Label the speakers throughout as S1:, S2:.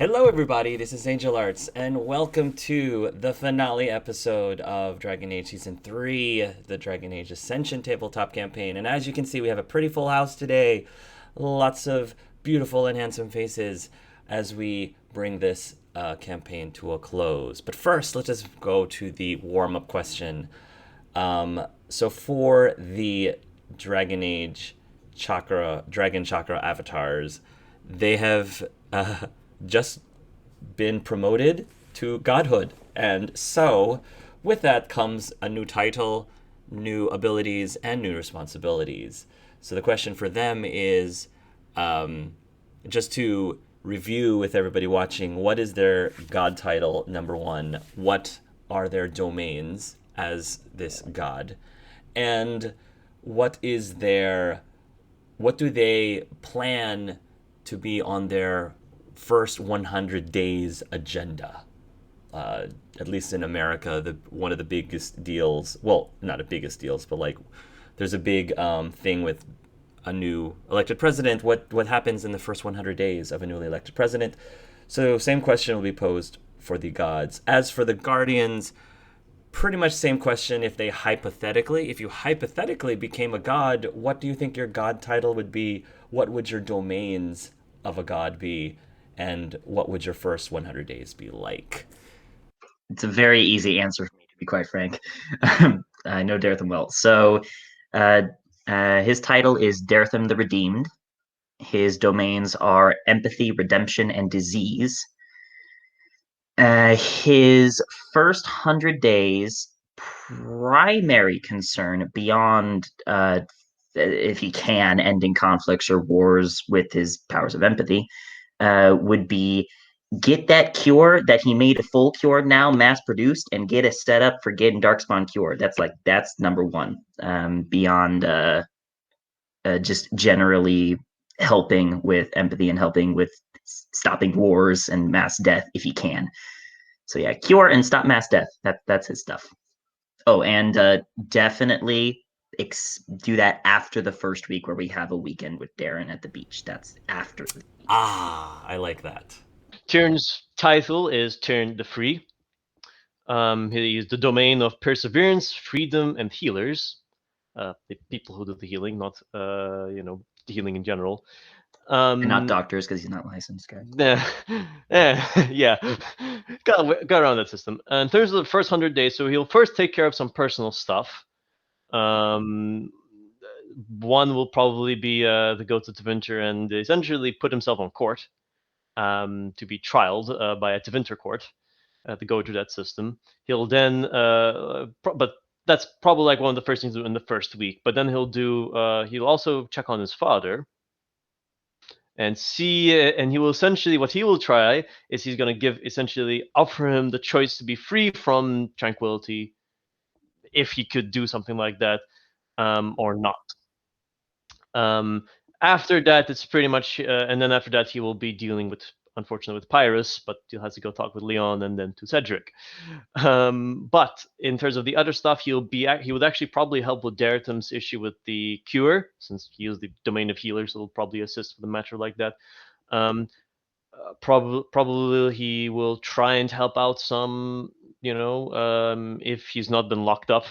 S1: Hello, everybody. This is Angel Arts, and welcome to the finale episode of Dragon Age Season 3, the Dragon Age Ascension tabletop campaign. And as you can see, we have a pretty full house today. Lots of beautiful and handsome faces as we bring this campaign to a close. But first, let's just go to the warm up question. So, for the Dragon Chakra avatars, they have just been promoted to godhood. And so, with that comes a new title, new abilities, and new responsibilities. So, the question for them is just to review with everybody watching, what is their god title, number one? What are their domains as this god? And what do they plan to be on their first 100 days agenda? At least in America, one of the biggest deals, well, not the biggest deals, but like there's a big thing with a new elected president. What happens in the first 100 days of a newly elected president? So same question will be posed for the gods. As for the guardians, pretty much same question. If you hypothetically became a god, what do you think your god title would be? What would your domains of a god be? And what would your first 100 days be like?
S2: It's a very easy answer for me, to be quite frank. I know Daretham well. So his title is Daretham the Redeemed. His domains are empathy, redemption, and disease. His first 100 days, primary concern beyond if he can ending conflicts or wars with his powers of empathy would be get that cure that he made a full cure now mass produced and get a setup for getting Darkspawn cured. That's number one. Beyond just generally helping with empathy and helping with stopping wars and mass death if he can. So yeah, cure and stop mass death. That's his stuff. Oh, and definitely do that after the first week where we have a weekend with Darren at the beach. That's after.
S1: I like that.
S3: Tyrn's title is Tyrn the Free. He is the domain of perseverance, freedom, and healers. The people who do the healing, not the healing in general.
S2: And not doctors, because he's not licensed, guys.
S3: Yeah, got around that system. In terms of the first 100 days, so he'll first take care of some personal stuff. One will probably be to go to Tevinter and essentially put himself on court to be trialed by a Tevinter court to go through that system. He'll then, but that's probably like one of the first things to do in the first week. But then he'll also check on his father and see, and he will essentially, what he will try is he's going to offer him the choice to be free from tranquility, if he could do something like that, or not. After that, it's pretty much, and then after that, he will be dealing with, unfortunately, with Pyrrhus, but he'll have to go talk with Leon and then to Cedric. But in terms of the other stuff, he would actually probably help with Daretham's issue with the cure, since he is the domain of healers, so he'll probably assist with a matter like that. Probably he will try and help out some, if he's not been locked up,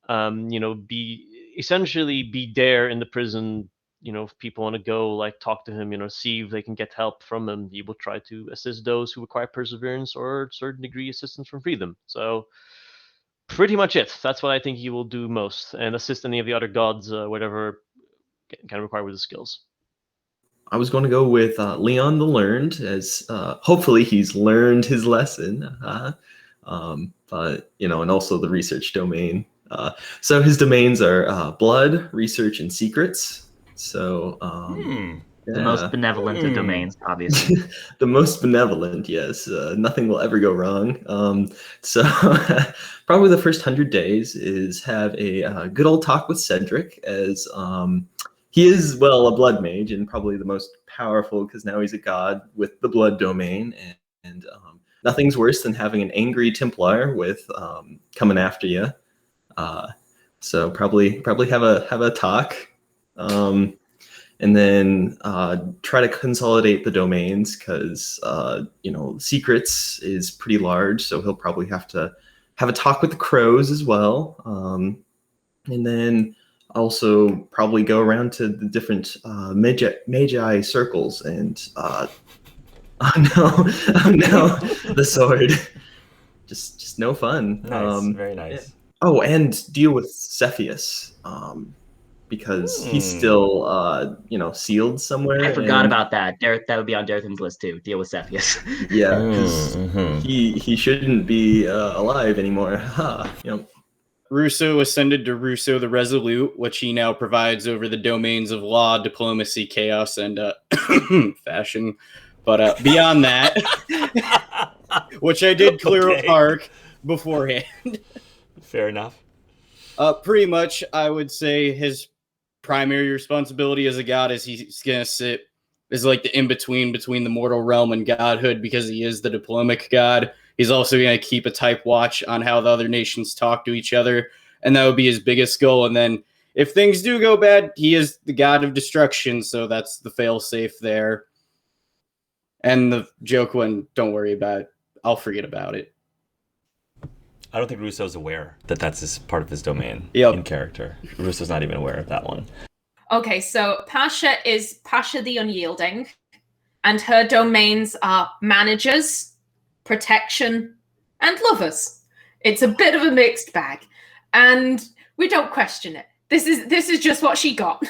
S3: be there in the prison. If people want to go, like, talk to him, see if they can get help from him. He will try to assist those who require perseverance or a certain degree assistance from freedom. So pretty much it. That's what I think he will do most, and assist any of the other gods, whatever can require with his skills.
S4: I was going to go with Leon the Learned, as hopefully he's learned his lesson. But, and also the research domain. So his domains are blood, research, and secrets. So
S2: the most benevolent of domains, obviously.
S4: The most benevolent, yes. Nothing will ever go wrong. So probably the first 100 days is have a good old talk with Cedric, as he is, a blood mage and probably the most powerful, because now he's a god with the blood domain. And nothing's worse than having an angry Templar with coming after you. So probably have a talk. and then try to consolidate the domains because secrets is pretty large, so he'll probably have to have a talk with the crows as well, and then also probably go around to the different magi circles and oh no, the sword. Just no fun.
S1: Nice, very nice.
S4: Oh, and deal with Cepheus, because he's still sealed somewhere.
S2: I forgot about that. That would be on Darethan's list too. Deal with Cepheus.
S4: Yeah, because he shouldn't be alive anymore.
S5: Russo ascended to Russo the Resolute, which he now provides over the domains of law, diplomacy, chaos, and fashion. But beyond that, which I did clear a park beforehand.
S1: Fair enough.
S5: Pretty much, I would say his primary responsibility as a god is he's going to sit as like the in-between between the mortal realm and godhood, because he is the diplomatic god. He's also going to keep a tight watch on how the other nations talk to each other, and that would be his biggest goal. And then if things do go bad, he is the god of destruction, so that's the fail-safe there. And the joke one, don't worry about it. I'll forget about it.
S1: I don't think Russo's aware that that's part of his domain
S5: in
S1: character. Russo's not even aware of that one.
S6: Okay, so Pasha is Pasha the Unyielding, and her domains are managers, protection, and lovers. It's a bit of a mixed bag, and we don't question it. This is just what she got.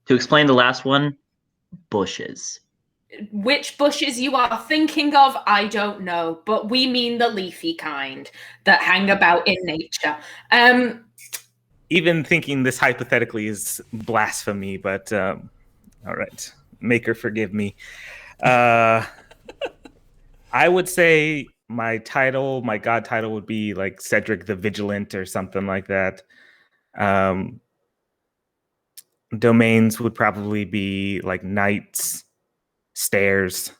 S2: To explain the last one, bushes.
S6: Which bushes you are thinking of, I don't know, but we mean the leafy kind that hang about in nature.
S7: Even thinking this hypothetically is blasphemy, but all right, Maker, forgive me. I would say my god title would be like Cedric the Vigilant or something like that. Domains would probably be like knights, stairs,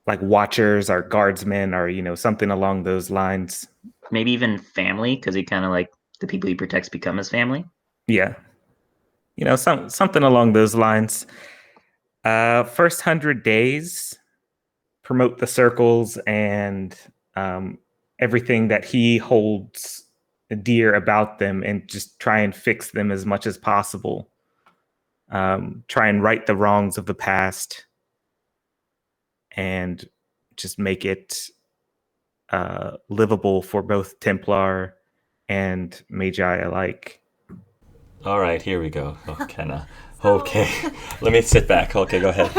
S7: like watchers or guardsmen, or something along those lines.
S2: Maybe even family, because he kind of like the people he protects become his family.
S7: Yeah, something along those lines. First 100 days, promote the circles and everything that he holds dear about them, and just try and fix them as much as possible. Try and right the wrongs of the past, and just make it livable for both Templar and Magi alike.
S1: All right, here we go. Oh, Kenna. Okay, let me sit back. Okay, go ahead.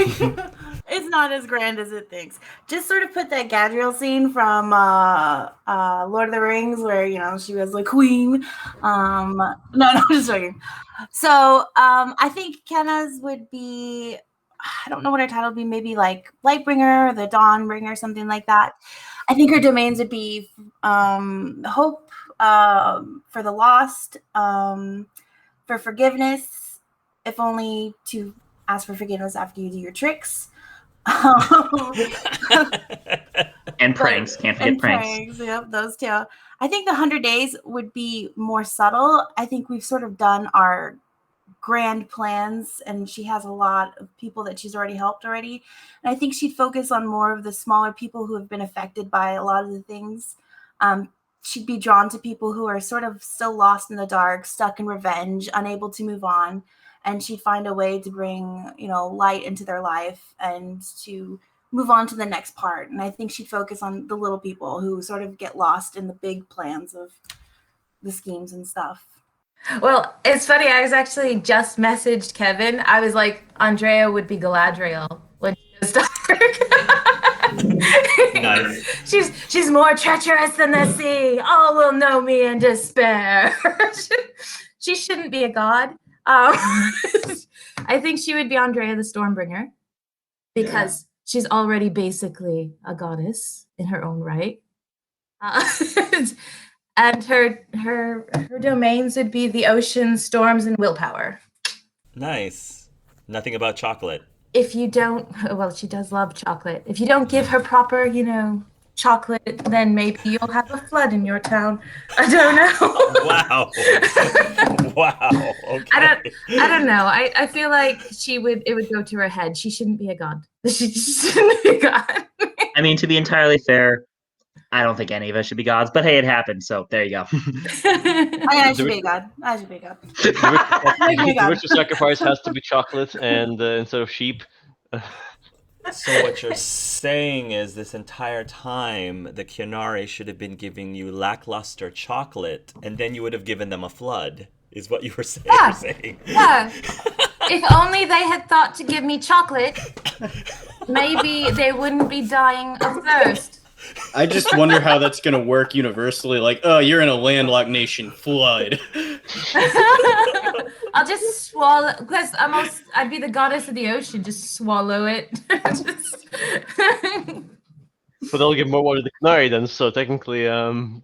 S8: It's not as grand as it thinks. Just sort of put that Gadriel scene from Lord of the Rings where, she was the queen. No, I'm just joking. So I think Kenna's would be, I don't know what her title would be, maybe like Lightbringer or the Dawnbringer, something like that. I think her domains would be hope for the lost, for forgiveness, if only to ask for forgiveness after you do your tricks.
S2: And pranks. Can't forget pranks.
S8: Yep, those two. I think the 100 days would be more subtle. I think we've sort of done our grand plans, and she has a lot of people that she's already helped already. And I think she'd focus on more of the smaller people who have been affected by a lot of the things. She'd be drawn to people who are sort of still lost in the dark, stuck in revenge, unable to move on. And she'd find a way to bring, light into their life and to move on to the next part. And I think she'd focus on the little people who sort of get lost in the big plans of the schemes and stuff.
S9: Well, it's funny. I was actually just messaged Kevin. I was like, Andrea would be Galadriel when she goes dark.
S1: Nice.
S9: She's more treacherous than the sea. All will know me in despair. She shouldn't be a god. I think she would be Andrea the Stormbringer, because she's already basically a goddess in her own right. And her domains would be the ocean, storms, and willpower.
S1: Nice. Nothing about chocolate.
S9: If you don't, well, she does love chocolate. If you don't give her proper, chocolate, then maybe you'll have a flood in your town. I don't know.
S1: Wow. Wow. Okay.
S9: I don't know. I feel like it would go to her head. She shouldn't be a god. She shouldn't be a god.
S2: I mean, to be entirely fair, I don't think any of us should be gods, but hey, it happened, so there you go.
S8: I should be a god. I should be a god.
S3: The ritual sacrifice has to be chocolate and instead of sheep.
S1: So what you're saying is this entire time the Kianari should have been giving you lackluster chocolate, and then you would have given them a flood, is what you were saying.
S9: Yeah. If only they had thought to give me chocolate, maybe they wouldn't be dying of thirst.
S5: I just wonder how that's going to work universally. Like, oh, you're in a landlocked nation, flood.
S9: I'll just swallow, because I'd be the goddess of the ocean, just swallow it.
S3: But they'll give more water to the Canary then, so technically, helping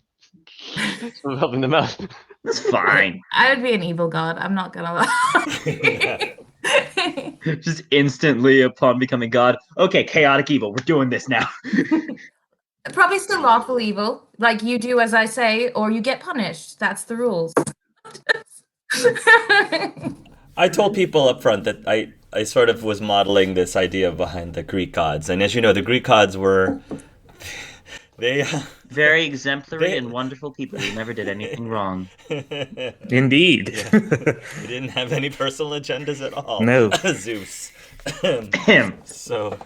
S3: them out.
S2: That's fine.
S9: I would be an evil god, I'm not gonna lie.
S2: Just instantly upon becoming god. Okay, chaotic evil. We're doing this now.
S9: Probably still lawful evil, like you do as I say, or you get punished. That's the rules.
S1: I told people up front that I sort of was modeling this idea behind the Greek gods. And as you know, the Greek gods were...
S2: Very exemplary and wonderful people who never did anything wrong.
S7: Indeed.
S1: Yeah. They didn't have any personal agendas at all.
S7: No.
S1: Zeus.
S2: Him.
S1: So,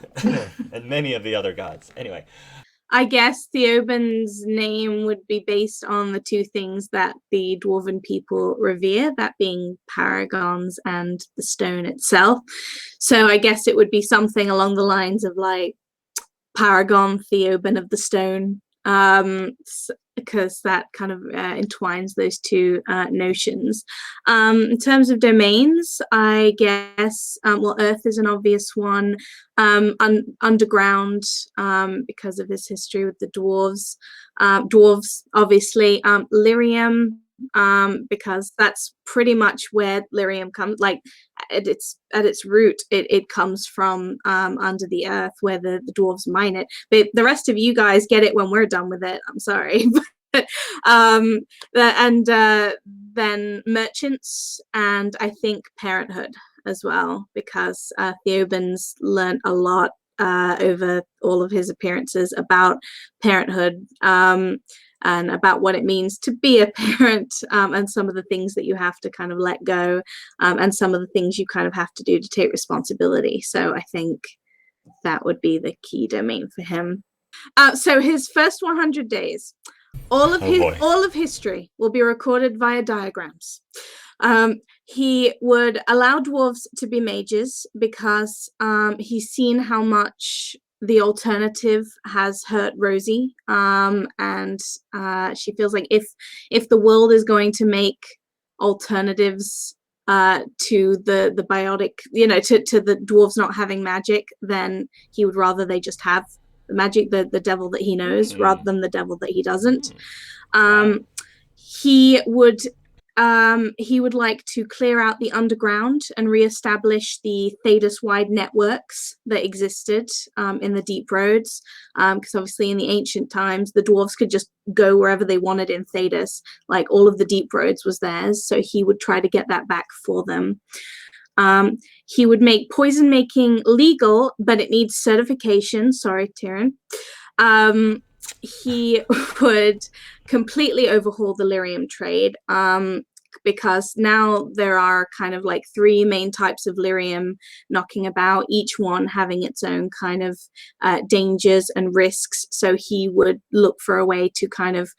S1: and many of the other gods. Anyway.
S10: I guess Theoben's name would be based on the two things that the dwarven people revere, that being paragons and the stone itself. So I guess it would be something along the lines of like Paragon Theoben of the Stone, because that kind of entwines those two notions. In terms of domains, I guess, Earth is an obvious one. Underground, because of his history with the dwarves. Dwarves, obviously. Lyrium, because that's pretty much where lyrium comes, like at its root, it comes from under the earth where the dwarves mine it. But the rest of you guys get it when we're done with it. I'm sorry. Then merchants, and I think parenthood as well, because Theoben's learned a lot over all of his appearances about parenthood, and about what it means to be a parent, and some of the things that you have to kind of let go, and some of the things you kind of have to do to take responsibility. So I think that would be the key domain for him. So his first 100 days, all of history will be recorded via diagrams. He would allow dwarves to be mages because he's seen how much the alternative has hurt Rosie, and she feels like if the world is going to make alternatives to the biotic, to the dwarves not having magic, then he would rather they just have the magic, the devil that he knows, rather than the devil that he doesn't. He would like to clear out the underground and reestablish the Thedas-wide networks that existed in the deep roads, because obviously in the ancient times the dwarves could just go wherever they wanted in Thedas, like all of the deep roads was theirs, so he would try to get that back for them. He would make poison making legal, but it needs certification. Sorry, Tyrion. He would completely overhaul the lyrium trade, because now there are kind of like three main types of lyrium knocking about, each one having its own kind of dangers and risks. So he would look for a way to kind of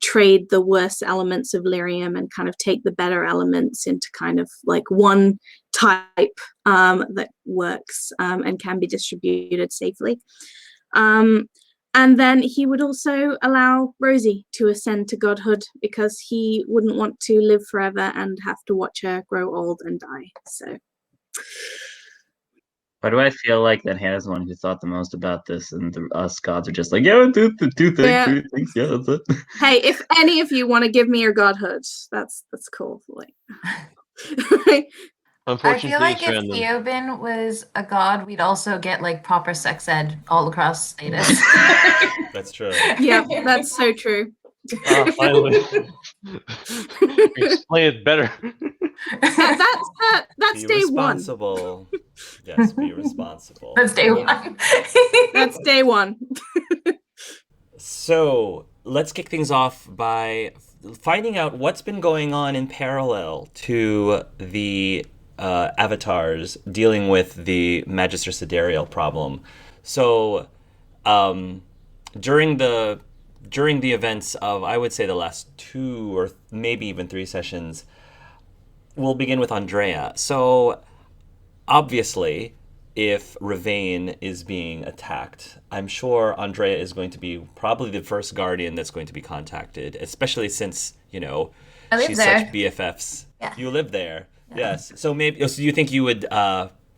S10: trade the worst elements of lyrium and kind of take the better elements into kind of like one type that works and can be distributed safely. And then he would also allow Rosie to ascend to godhood, because he wouldn't want to live forever and have to watch her grow old and die. So
S2: why do I feel like that Hannah's the one who thought the most about this, and us gods are just like, yeah, do things,
S10: yeah.
S2: 3 things, yeah, that's it.
S10: Hey, if any of you want to give me your godhood, that's cool. Like,
S9: I
S3: Unfortunately,
S9: feel like
S3: it's
S9: if
S3: random.
S9: Theobin was a god, we'd also get like proper sex ed all across status.
S1: That's true.
S10: Yeah, that's so true.
S3: Finally. Explain it better.
S10: That's
S1: Be
S10: day one.
S1: responsible. Yes, be responsible.
S9: That's day one.
S10: That's day one.
S1: So let's kick things off by finding out what's been going on in parallel to the avatars dealing with the Magister Sidereal problem. So during the events of, I would say, the last 2 or maybe even 3 sessions, we'll begin with Andrea. So obviously, if Ravane is being attacked, I'm sure Andrea is going to be probably the first guardian that's going to be contacted, especially since,
S9: I live
S1: she's
S9: there.
S1: such BFFs.
S9: Yeah.
S1: You live there. Yes. So so you think you would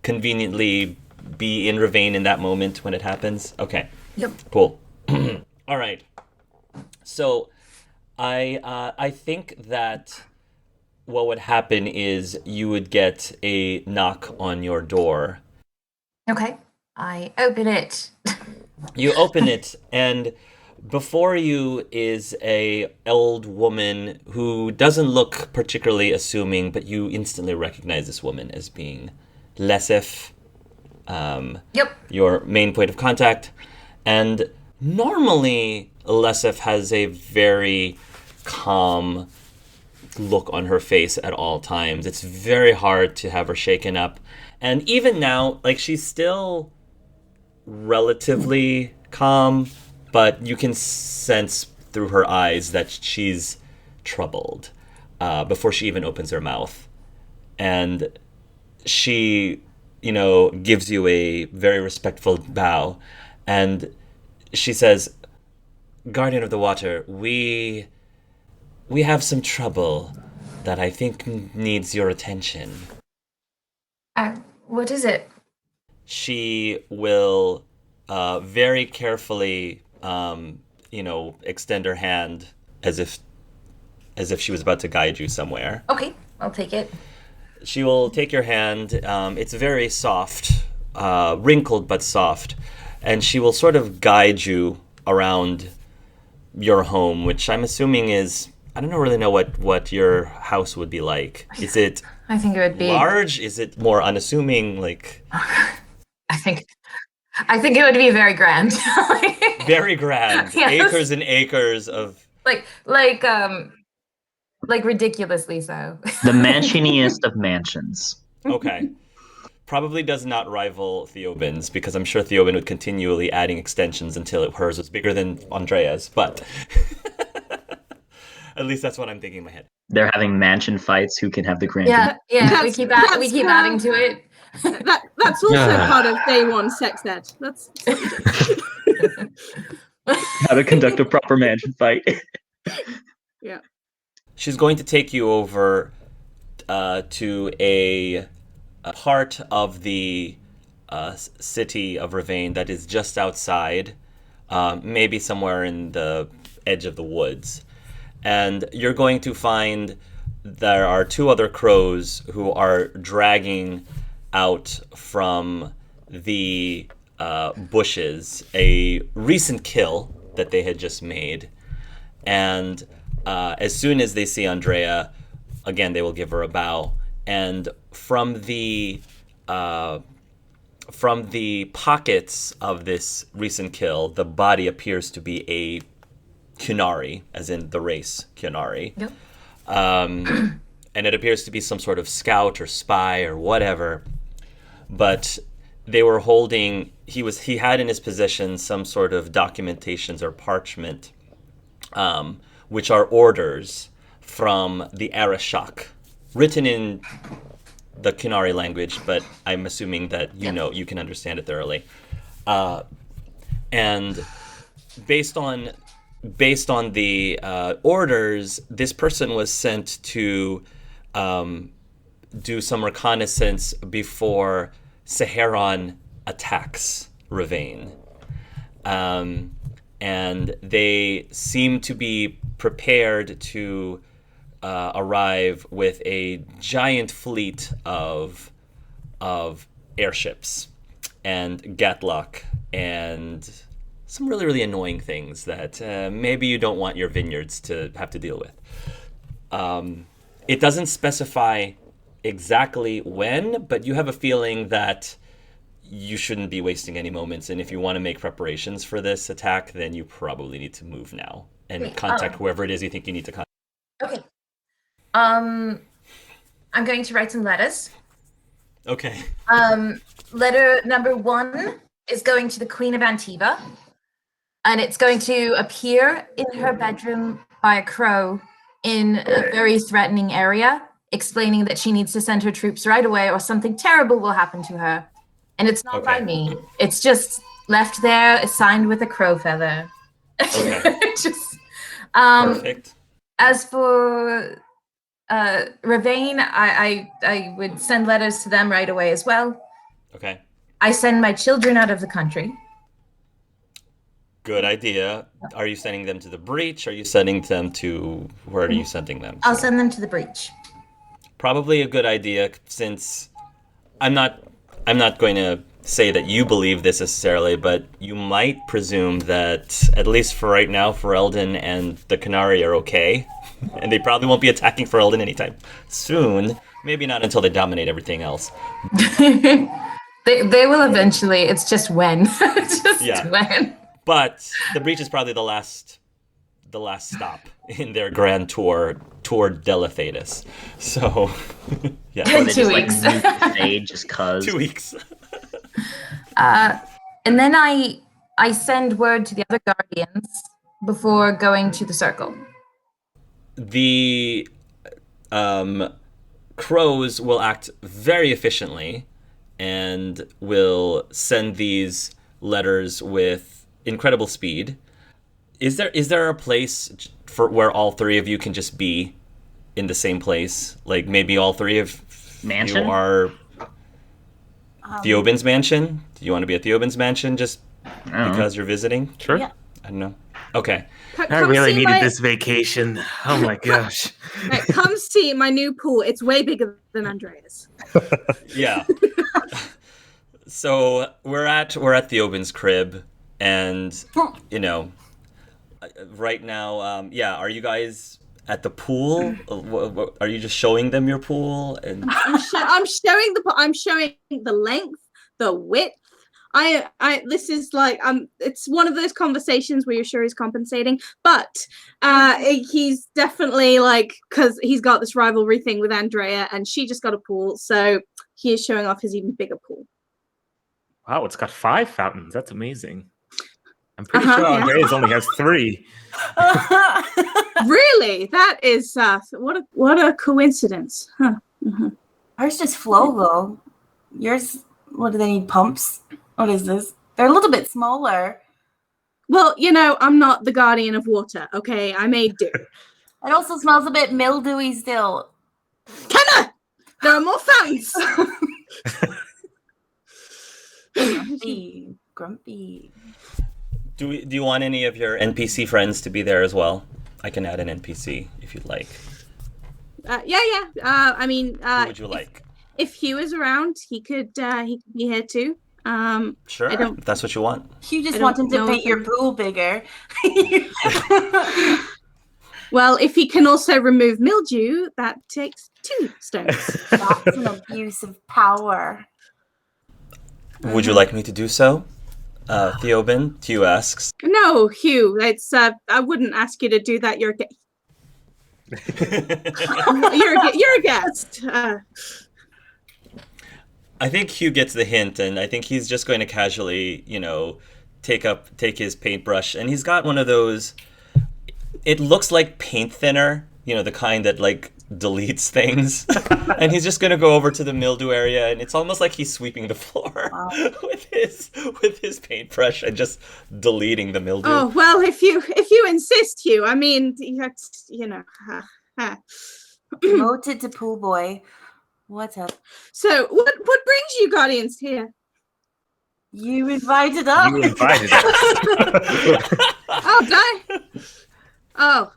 S1: conveniently be in Ravane in that moment when it happens? Okay.
S9: Yep.
S1: Cool. All right. So I think that what would happen is you would get a knock on your door.
S9: Okay. I open it.
S1: You open it, and before you is a old woman who doesn't look particularly assuming, but you instantly recognize this woman as being Lesif,
S9: Yep.
S1: your main point of contact. And normally, Lesif has a very calm look on her face at all times. It's very hard to have her shaken up. And even now, like, she's still relatively calm, but you can sense through her eyes that she's troubled before she even opens her mouth. And she, gives you a very respectful bow. And she says, Guardian of the Water, we have some trouble that I think needs your attention.
S9: What is it?
S1: She will very carefully, extend her hand as if she was about to guide you somewhere.
S9: Okay, I'll take it.
S1: She will take your hand. It's very soft, wrinkled but soft, and she will sort of guide you around your home, which I'm assuming is, I don't really know what your house would be like. Is it
S9: I think it would be
S1: large? Is it more unassuming? Like,
S9: I think it would be very grand.
S1: very grand.
S9: Yes.
S1: Acres and acres of...
S9: like ridiculously so.
S2: The mansioniest of mansions.
S1: Okay. Probably does not rival Theobin's, because I'm sure Theobin would continually adding extensions until hers was bigger than Andrea's, but at least that's what I'm thinking in my head.
S2: They're having mansion fights. Who can have the grand?
S9: Yeah. We
S10: That's-
S9: keep
S10: that's,
S9: adding to it.
S10: That's also part of day one sex ed. That's
S2: How to conduct a proper mansion fight.
S10: yeah.
S1: She's going to take you over to a part of the city of Ravane that is just outside, maybe somewhere in the edge of the woods. And you're going to find there are 2 other crows who are dragging out from the bushes a recent kill that they had just made. And as soon as they see Andrea, again, they will give her a bow. And from the pockets of this recent kill, the body appears to be a Kunari, as in the race Kunari.
S9: Yep.
S1: And it appears to be some sort of scout or spy or whatever. But they were holding, he had in his possession some sort of documentations or parchment, which are orders from the Arashak, written in the Kunari language, but I'm assuming that you can understand it thoroughly. And based on the orders, this person was sent to do some reconnaissance before Saharon attacks Ravane. And they seem to be prepared to arrive with a giant fleet of airships and Gatlock and some really, really annoying things that maybe you don't want your vineyards to have to deal with. It doesn't specify exactly when, but you have a feeling that you shouldn't be wasting any moments. And if you want to make preparations for this attack, then you probably need to move now and contact whoever it is you think you need to contact.
S9: Okay. I'm going to write some letters.
S1: Okay.
S9: Letter number 1 is going to the Queen of Antiva, and it's going to appear in her bedroom by a crow in a very threatening area, explaining that she needs to send her troops right away or something terrible will happen to her. And it's not by me. It's just left there, signed with a crow feather.
S1: Okay. Perfect.
S9: As for Ravane, I would send letters to them right away as well.
S1: Okay.
S9: I send my children out of the country.
S1: Good idea. Are you sending them to the breach? Are you sending them to... Where are you sending them?
S9: I'll send them to the breach.
S1: Probably a good idea, since I'm not going to say that you believe this necessarily, but you might presume that, at least for right now, Ferelden and the Canary are okay. And they probably won't be attacking Ferelden anytime soon. Maybe not until they dominate everything else.
S9: They will eventually. It's just when. When.
S1: But the breach is probably the last stop in their grand tour toward Delathetis. So, yeah.
S2: Or they
S9: 2
S2: just,
S9: weeks.
S2: move the fade just cause.
S1: 2 weeks.
S9: And then I send word to the other guardians before going to the circle.
S1: The crows will act very efficiently and will send these letters with incredible speed. Is there a place for where all 3 of you can just be in the same place? Like maybe all 3 of
S2: Mansion?
S1: you are Theoben's mansion? Do you want to be at Theoben's mansion just because you're visiting?
S7: Sure.
S8: Yeah.
S1: I don't know. Okay.
S7: I really needed this vacation. Oh my gosh.
S10: Right, come see my new pool. It's way bigger than Andrea's.
S1: Yeah. So we're at Theoben's crib, and right now, are you guys at the pool? Are you just showing them your pool? And
S10: I'm showing the length, the width. This is like it's one of those conversations where you're sure he's compensating, but he's definitely like, because he's got this rivalry thing with Andrea and she just got a pool, so he is showing off his even bigger pool.
S7: Wow, it's got 5 fountains. That's amazing. I'm pretty sure Andrea's only has 3.
S10: Really? That is what a coincidence. Huh. Mm-hmm.
S8: Ours just flow though. Yours, what do they need? Pumps? What is this? They're a little bit smaller.
S10: Well, I'm not the guardian of water, okay? I made do.
S8: It also smells a bit mildewy still.
S10: Kenna! There are more fountains!
S8: Grumpy.
S1: do you want any of your NPC friends to be there as well? I can add an NPC if you'd like.
S10: Yeah. I mean,
S1: Who would you like?
S10: If Hugh is around, he could be here too.
S1: Sure, if that's what you want.
S8: You just want him to paint your pool bigger.
S10: Well, if he can also remove mildew, that takes 2 stones.
S8: That's an abuse of power.
S1: Would you like me to do so? Theoben, Hugh asks.
S10: No, Hugh, it's I wouldn't ask you to do that. You're a guest.
S1: I think Hugh gets the hint, and I think he's just going to casually, take his paintbrush, and he's got one of those. It looks like paint thinner, the kind that deletes things, and he's just going to go over to the mildew area, and it's almost like he's sweeping the floor with his paintbrush and just deleting the mildew.
S10: Oh well, if you insist, Hugh. I mean,
S8: Promoted to pool boy. What's up?
S10: So, what brings you guardians here?
S8: You invited us.
S7: You invited us.
S10: Oh, did I? Oh,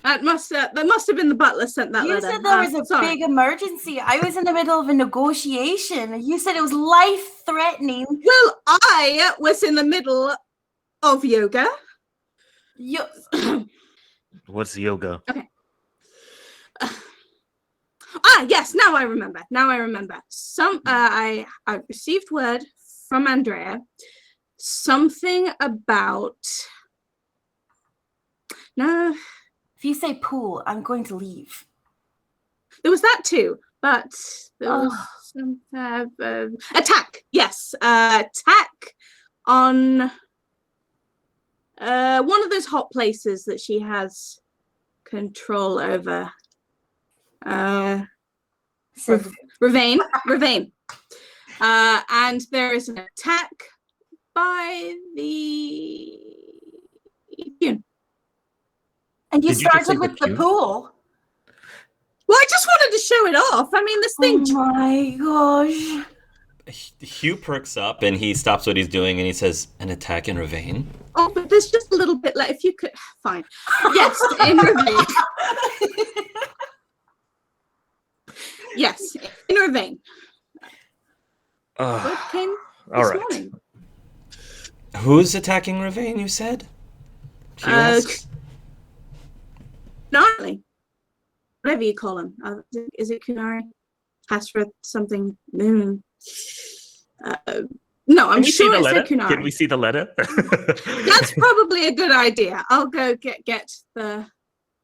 S10: That must have been the butler sent that
S8: You
S10: letter.
S8: said there was a
S10: Sorry.
S8: big emergency. I was in the middle of a negotiation. You said it was life-threatening.
S10: Well, I was in the middle of yoga.
S8: You,
S7: What's yoga?
S10: Yes, now I remember. I received word from Andrea, something about. No,
S8: if you say pool, I'm going to leave.
S10: there was that too, but there was some attack. Yes, attack on one of those hot places that she has control over. Ravane. And there is an attack by the Dune.
S8: And you
S7: Did you just say
S8: started
S7: the
S8: with the
S7: cube?
S8: pool.
S10: Well, I just wanted to show it off. I mean, this thing.
S8: Oh my gosh.
S1: Hugh perks up and he stops what he's doing and he says, "An attack in Ravane?"
S10: Oh, but there's just a little bit like if you could. Fine. Yes, in Ravane. Yes, in Ravane. Word came
S7: all
S10: this
S7: right.
S10: morning.
S1: Who's attacking Ravane, you said? Hugh asks?
S10: Gnarly. Whatever you call him. Is it Kunari? Hasra something. No, I'm
S7: Can we see
S10: sure
S7: the
S10: it
S7: letter?
S10: said Kunari.
S7: Can we see the letter?
S10: That's probably a good idea. I'll go get the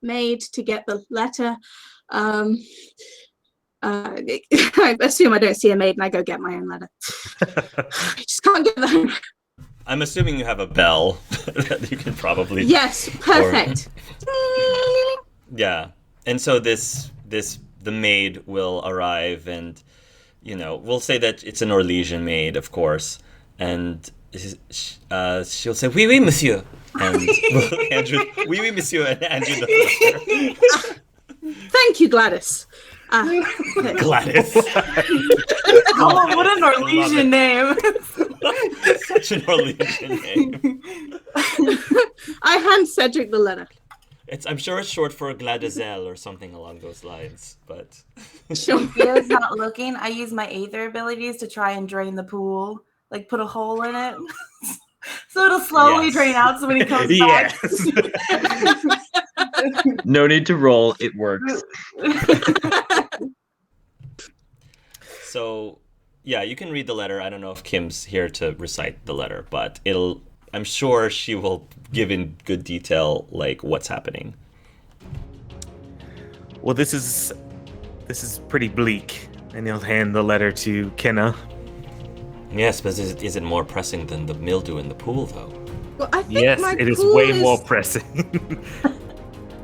S10: maid to get the letter. I assume I don't see a maid and I go get my own letter. I just can't get the.
S1: I'm assuming you have a bell that you can probably.
S10: Yes, perfect.
S1: Yeah, and so the maid will arrive, and we'll say that it's an Orlesian maid, of course, and she'll say, "Oui, oui, monsieur," and we'll hand you, "Oui, oui, monsieur," and hand you the letter.
S10: Thank you, Gladys.
S1: Gladys.
S8: Oh, what an Orlesian name.
S1: Such an Orlesian name.
S10: I hand Cedric the letter.
S1: I'm sure it's short for Gladizel or something along those lines, but.
S10: Sure.
S8: If Theo's not looking, I use my Aether abilities to try and drain the pool. Like put a hole in it. So it'll slowly
S1: Yes.
S8: drain out so when he comes
S7: Yes.
S8: back.
S2: No need to roll. It works.
S1: So, yeah, you can read the letter. I don't know if Kim's here to recite the letter, but I'm sure she will give in good detail, like, what's happening.
S7: Well, this is pretty bleak. And he'll hand the letter to Kenna.
S1: Yes, but is it more pressing than the mildew in the pool, though?
S10: Well, I think
S7: Yes,
S10: my
S7: it is
S10: pool
S7: way more pressing.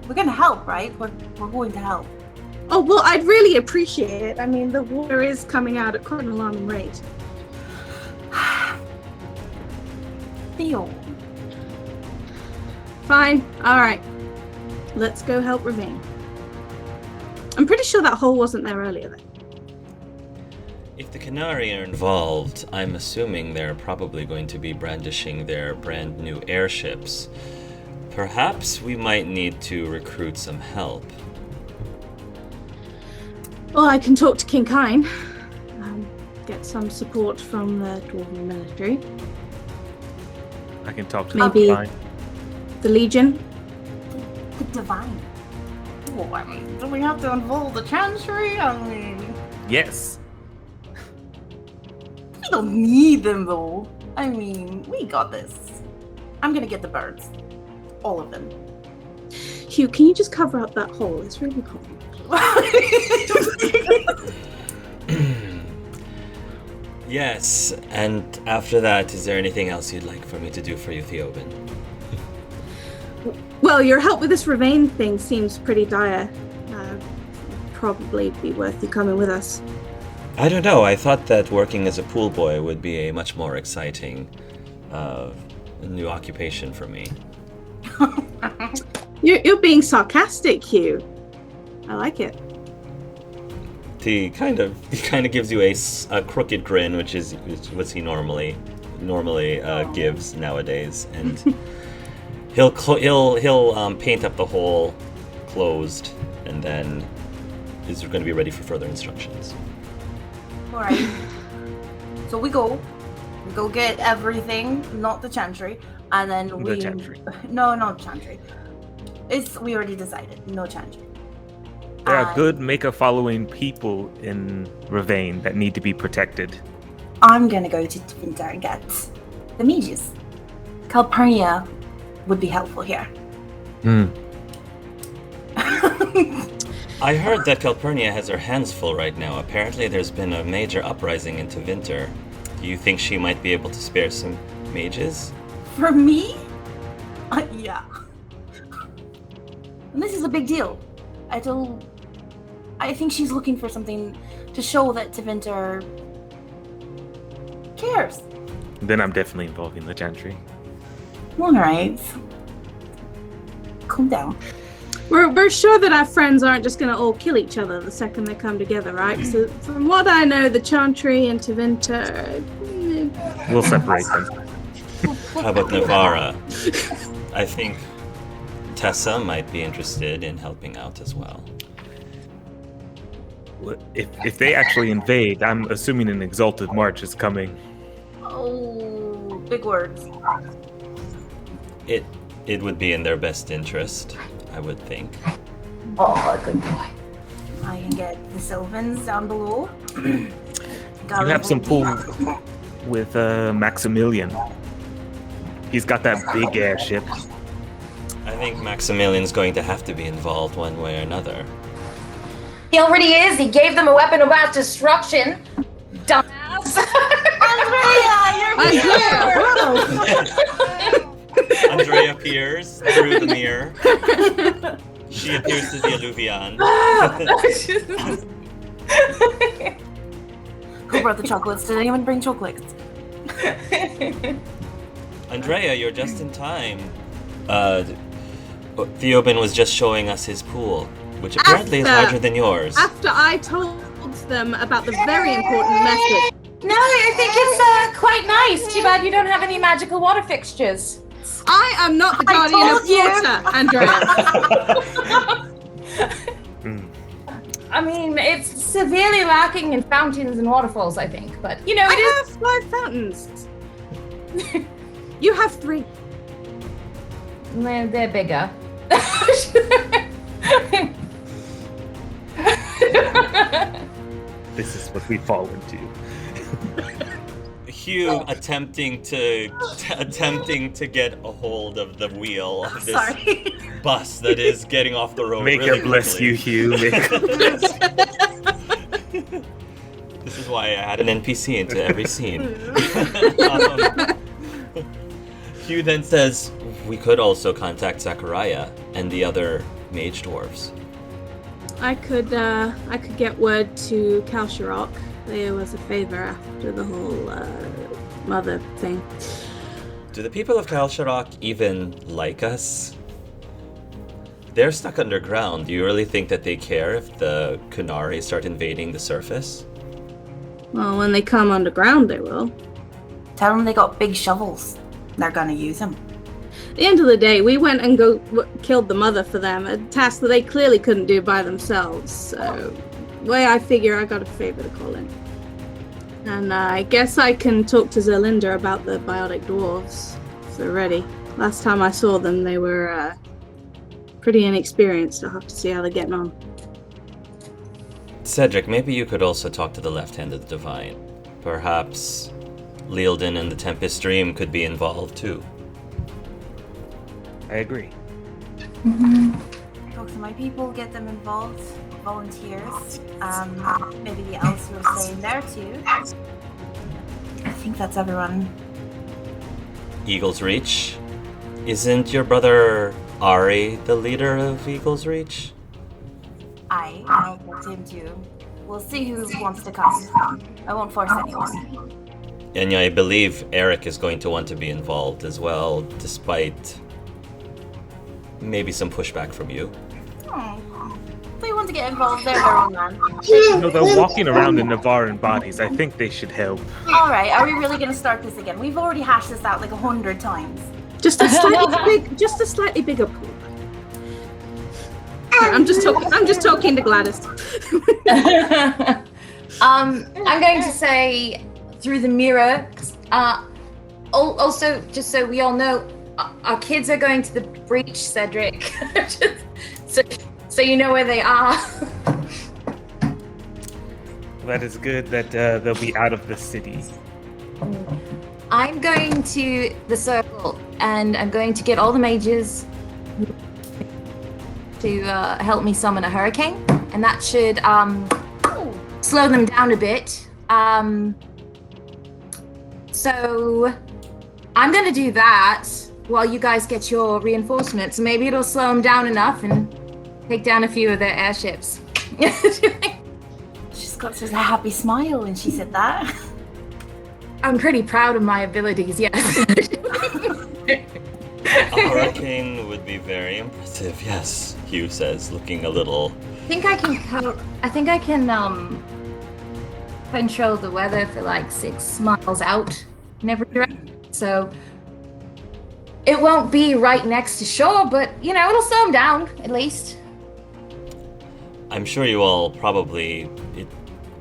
S8: We're gonna help, right? We're going to help.
S10: Oh, well, I'd really appreciate it. I mean, the water is coming out at quite an alarming rate.
S8: Theo.
S10: Fine. All right. Let's go help Ravine. I'm pretty sure that hole wasn't there earlier, though.
S1: If the Canary are involved, I'm assuming they're probably going to be brandishing their brand new airships. Perhaps we might need to recruit some help.
S10: Well, I can talk to King Kine. Get some support from the Dwarven military.
S7: I can talk to
S10: Maybe-
S7: them fine.
S10: The Legion.
S8: The divine. Oh, I mean, do we have to involve the Chancery? I mean,
S7: Yes.
S8: we don't need them though. I mean, we got this. I'm gonna get the birds. All of them.
S10: Hugh, can you just cover up that hole? It's really cold.
S1: Yes, and after that, is there anything else you'd like for me to do for you, Theoben?
S10: Well, your help with this Ravane thing seems pretty dire. Probably be worth you coming with us.
S1: I don't know. I thought that working as a pool boy would be a much more exciting new occupation for me.
S10: You're being sarcastic, Hugh. I like it.
S1: He kind of gives you a crooked grin, which is what he normally gives nowadays, and he'll paint up the hole, closed, and then is going to be ready for further instructions.
S8: All right. So we go get everything, not the chantry, and then we.
S7: The chantry.
S8: No, not chantry. We already decided, no chantry.
S7: There are good Maker-following people in Ravane that need to be protected.
S8: I'm gonna go to Tvinter and get the mages. Calpurnia would be helpful here.
S1: I heard that Calpurnia has her hands full right now. Apparently there's been a major uprising in Tvinter. Do you think she might be able to spare some mages?
S8: For me? Yeah. And this is a big deal. I think she's looking for something to show that Tvinter cares.
S7: Then I'm definitely involving the chantry.
S8: All right. Calm down.
S10: We're sure that our friends aren't just going to all kill each other the second they come together, right? So from what I know, the Chantry and Tvinter...
S7: We'll separate them.
S1: How about Navara? I think Tessa might be interested in helping out as well.
S7: If they actually invade, I'm assuming an Exalted March is coming.
S8: Oh, big words.
S1: It would be in their best interest, I would think.
S9: Oh, good boy.
S8: I can get the Sylvans down below.
S7: You have some pull with Maximilian. He's got that big airship.
S1: I think Maximilian's going to have to be involved one way or another.
S9: He already is. He gave them a weapon of mass destruction. Dumbass.
S1: Andrea appears through the mirror. She appears to the Alluvion.
S8: Who brought the chocolates? Did anyone bring chocolates?
S1: Andrea, you're just in time. Theoben was just showing us his pool, which apparently is larger than yours.
S10: After I told them about the very important message.
S9: No, I think it's quite nice. Too bad you don't have any magical water fixtures.
S10: I am not the guardian of water, Andrea.
S9: I mean, it's severely lacking in fountains and waterfalls, I think. But, you know,
S10: I have 5 fountains. You have 3.
S9: Well, they're bigger.
S7: This is what we fall into.
S1: Hugh attempting to get a hold of the wheel of this bus that is getting off the road.
S7: Make
S1: really
S7: her bless
S1: quickly.
S7: you, Hugh.
S1: This is why I had an NPC into every scene. Hugh then says, we could also contact Zachariah and the other mage dwarves.
S10: I could get word to Kalsharok. They owe us a favor after the whole mother thing.
S1: Do the people of Kalsharok even like us? They're stuck underground. Do you really think that they care if the Kunari start invading the surface?
S10: Well, when they come underground, they will.
S8: Tell them they got big shovels. They're gonna use them.
S10: At the end of the day, we went and killed the mother for them, a task that they clearly couldn't do by themselves. So, way I figure I got a favor to call in. And I guess I can talk to Zerlinda about the biotic dwarves, if they're ready. Last time I saw them, they were pretty inexperienced. I'll have to see how they're getting on.
S1: Cedric, maybe you could also talk to the Left-Handed Divine. Perhaps Lealden and the Tempest Dream could be involved too.
S7: I agree.
S8: Talk to my people, get them involved, volunteers. Maybe the elves will stay in there too. I think that's everyone.
S1: Eagle's Reach? Isn't your brother Ari the leader of Eagle's Reach?
S8: I'll talk to him too. We'll see who wants to come. I won't force anyone.
S1: And I believe Eric is going to want to be involved as well, despite maybe some pushback from you.
S8: Oh, if they want to get involved, they're their own man.
S7: No, they're walking around in Navaran bodies. I think they should help.
S8: Alright, are we really going to start this again? We've already hashed this out like 100 times.
S10: Just a slightly bigger pool. I'm just talking to Gladys.
S9: I'm going to say through the mirror. Also, just so we all know, our kids are going to the breach, Cedric. so you know where they are.
S7: That is good that they'll be out of the city.
S9: I'm going to the circle, and I'm going to get all the mages to help me summon a hurricane, and that should slow them down a bit. So I'm going to do that while you guys get your reinforcements. Maybe it'll slow them down enough and take down a few of their airships.
S8: She's got such a happy smile when she said that.
S9: I'm pretty proud of my abilities, yes.
S1: A hurricane would be very impressive, yes, Hugh says, looking a little...
S9: I think I can control the weather for like 6 miles out in every direction. So it won't be right next to shore, but it'll slow them down at least.
S1: I'm sure you all probably, it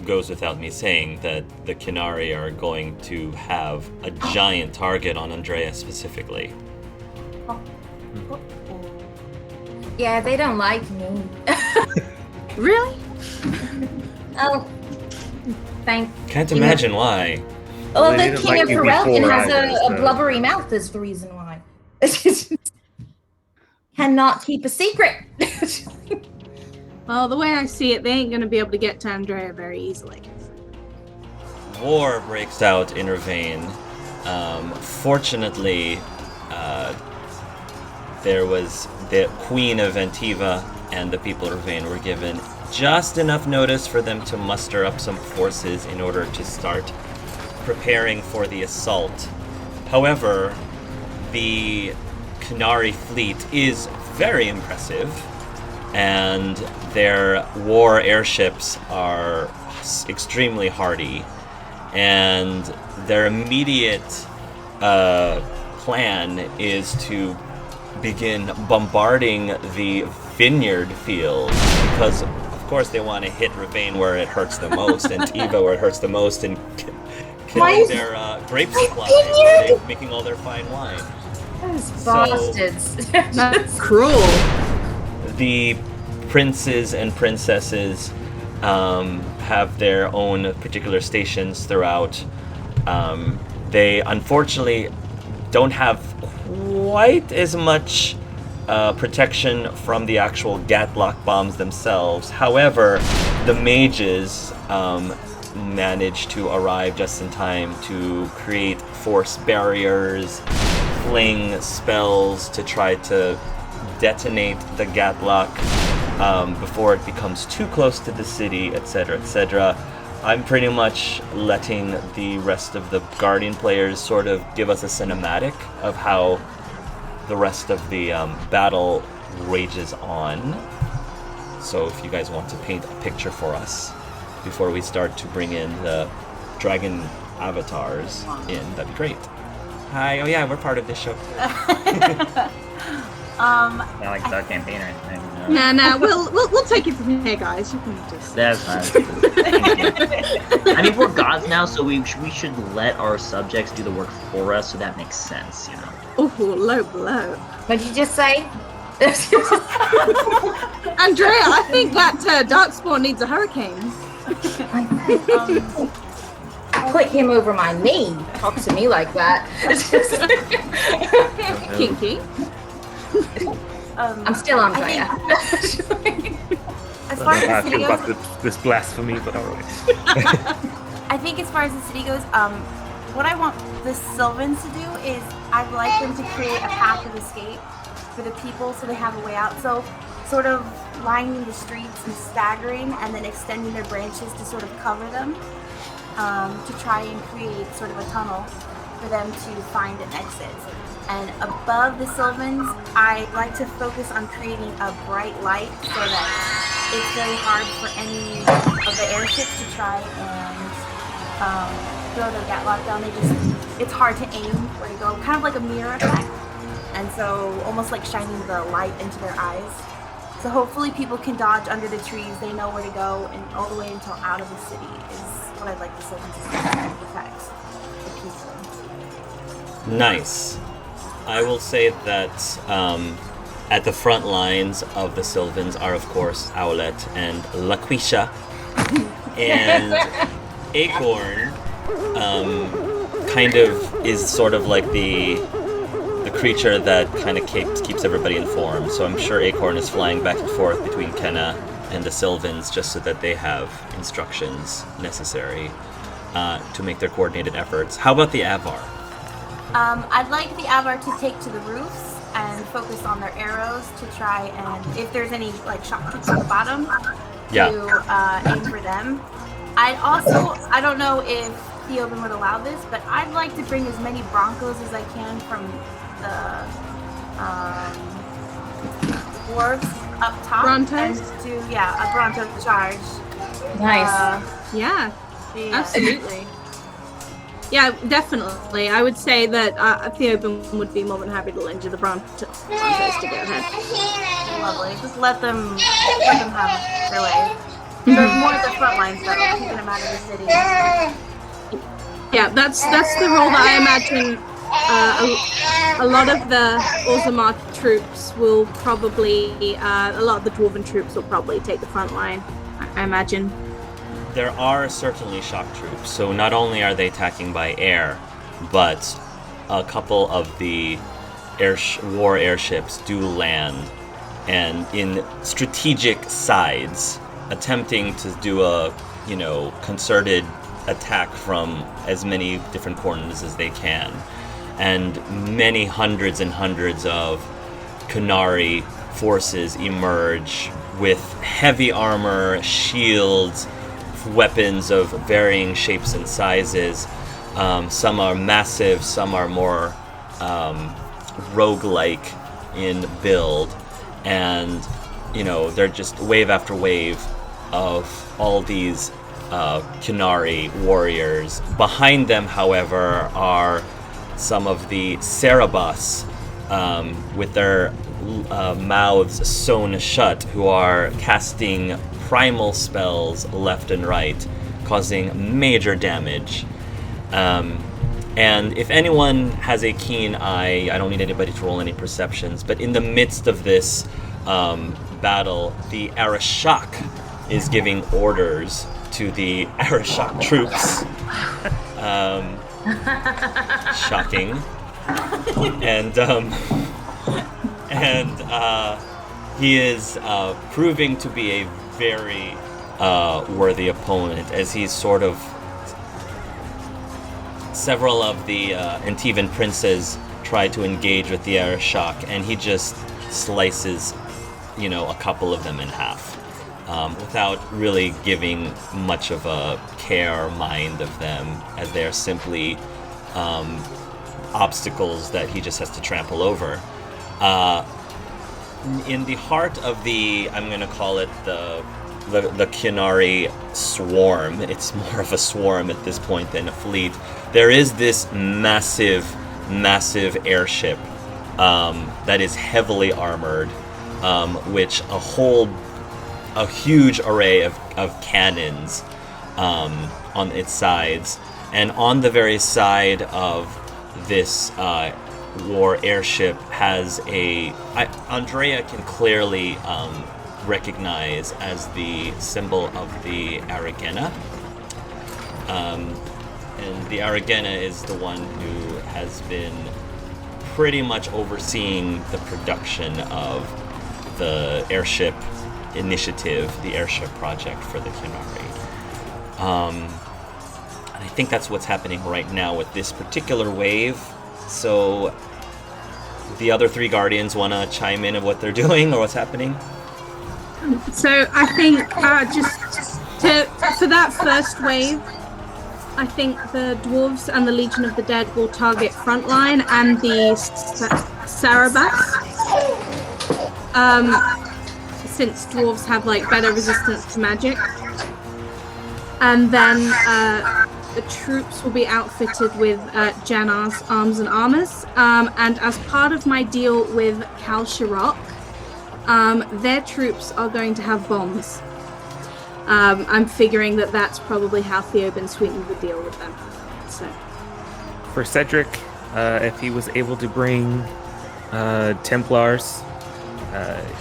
S1: goes without me saying that the Kinari are going to have a giant target on Andrea specifically.
S9: Yeah, they don't like me.
S10: Really?
S9: Oh, thank.
S1: Can't imagine why.
S9: Well,
S7: They
S9: the
S7: didn't
S9: king
S7: like
S9: of
S7: you
S9: Ferelden
S7: before
S9: has
S7: either,
S9: a
S7: so-
S9: blubbery mouth. Is the reason why. Cannot keep a secret.
S10: Well, the way I see it, they ain't going to be able to get to Andrea very easily.
S1: War breaks out in Ravane. Fortunately, there was the Queen of Antiva and the people of Ravane were given just enough notice for them to muster up some forces in order to start preparing for the assault. However, the Kinari fleet is very impressive, and their war airships are extremely hardy, and their immediate plan is to begin bombarding the vineyard fields, because of course they want to hit Ravane where it hurts the most and Tiva where it hurts the most, and killing their grape supply, where they're making all their fine wine.
S9: Those
S1: So-
S9: bastards.
S10: That's cruel.
S1: The princes and princesses have their own particular stations throughout. They unfortunately don't have quite as much protection from the actual Gatlock bombs themselves. However, the mages manage to arrive just in time to create force barriers, fling spells to try to detonate the Gatlock before it becomes too close to the city, etc., etc. I'm pretty much letting the rest of the Guardian players sort of give us a cinematic of how the rest of the battle rages on. So if you guys want to paint a picture for us before we start to bring in the dragon avatars in, that'd be great. Hi, oh yeah, we're part of this show.
S2: Not like it's our campaign or anything.
S10: No, we'll take it from here, guys. You can just.
S2: That's fine. I mean, we're gods now, so we should let our subjects do the work for us, so that makes sense,
S10: Oh, low blow.
S9: What'd you just say?
S10: Andrea, I think that Darkspawn needs a hurricane.
S9: Put him over my knee. Talk to me like that.
S10: Kinky.
S9: I'm still on fire.
S8: As far as
S7: I
S8: the
S7: feel
S8: city
S7: about
S8: goes,
S7: this blasphemy, but alright.
S8: I think as far as the city goes, what I want the Sylvans to do is I'd like them to create a path of escape for the people so they have a way out. So sort of lining the streets and staggering and then extending their branches to sort of cover them, to try and create sort of a tunnel for them to find an exit. And above the Sylvans, I'd like to focus on creating a bright light so that it's very hard for any of the airships to try and throw their Gatlock down. It's hard to aim where to go, kind of like a mirror effect. And so almost like shining the light into their eyes. So So hopefully people can dodge under the trees. They know where to go, and all the way until out of the city is what I'd like the Sylvan to protect the people.
S1: Nice. I will say that at the front lines of the Sylvans are, of course, Owlet and Laquisha. And Acorn kind of is sort of like the creature that kind of keeps everybody informed. So I'm sure Acorn is flying back and forth between Kenna and the Sylvans just so that they have instructions necessary to make their coordinated efforts. How about the Avar?
S8: I'd like the Avar to take to the roofs and focus on their arrows to try and, if there's any like shock troops at the bottom, to aim for them. I don't know if Theoben would allow this, but I'd like to bring as many Broncos as I can from the dwarves up top.
S10: Brontos?
S8: And do, a Bronto charge.
S9: Nice.
S10: Yeah, absolutely. Yeah, definitely. I would say that Theoben would be more than happy to lend you the Brontos to go ahead.
S8: Lovely. Just let them have their way. There's more at the front lines, though, keeping them out of the city.
S10: Yeah, that's the role that I imagine a lot of the Orzammar troops will probably, a lot of the Dwarven troops will probably take the front line, I imagine.
S1: There are certainly shock troops, so not only are they attacking by air, but a couple of the war airships do land, and in strategic sides, attempting to do a, concerted attack from as many different corners as they can. And many hundreds and hundreds of Qunari forces emerge with heavy armor, shields, weapons of varying shapes and sizes. Some are massive, some are more roguelike in build, and they're just wave after wave of all these Qunari warriors. Behind them, however, are some of the Cerebus with their mouths sewn shut, who are casting primal spells left and right, causing major damage. And if anyone has a keen eye, I don't need anybody to roll any perceptions, but in the midst of this battle, the Arashak is giving orders to the Arashak troops. Shocking. And he is proving to be a very worthy opponent, as he's sort of... Several of the Antivan princes try to engage with the Arashak, and he just slices, a couple of them in half, without really giving much of a care or mind of them, as they are simply obstacles that he just has to trample over. In the heart of the, I'm going to call it the Qunari swarm, it's more of a swarm at this point than a fleet, there is this massive airship that is heavily armored, which a huge array of cannons on its sides, and on the very side of this war airship has Andrea can clearly recognize as the symbol of the Aragena. And the Aragena is the one who has been pretty much overseeing the production of the airship initiative, the airship project for the Qunari. And I think that's what's happening right now with this particular wave. So the other three Guardians want to chime in of what they're doing or what's happening?
S10: So I think for that first wave, I think the Dwarves and the Legion of the Dead will target Frontline and the Cerebus. Since Dwarves have better resistance to magic. And then the troops will be outfitted with Janar's arms and armors. And as part of my deal with Kal Shirok, their troops are going to have bombs. I'm figuring that that's probably how Theoben sweetened the deal with them. So,
S7: For Cedric, if he was able to bring Templars,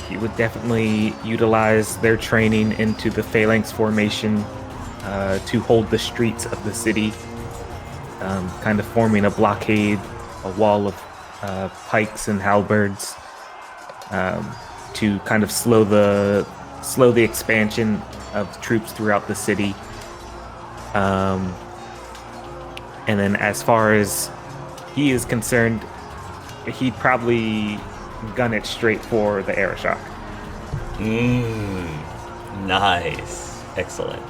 S7: he would definitely utilize their training into the phalanx formation to hold the streets of the city, kind of forming a blockade, a wall of pikes and halberds, to kind of slow the expansion of troops throughout the city. And then as far as he is concerned, he'd probably gun it straight for the air shock.
S1: Nice. Excellent.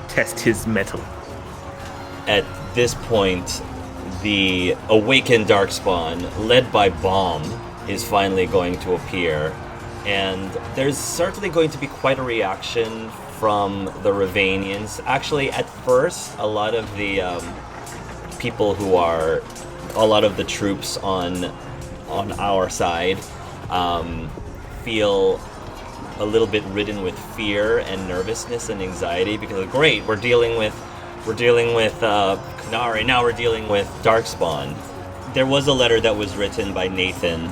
S7: Test his metal.
S1: At this point, the awakened Darkspawn, led by Bomb, is finally going to appear. And there's certainly going to be quite a reaction from the Ravanians. Actually, at first, a lot of the troops on our side feel a little bit ridden with fear and nervousness and anxiety because great, we're dealing with Qunari, now we're dealing with Darkspawn. There was a letter that was written by Nathan,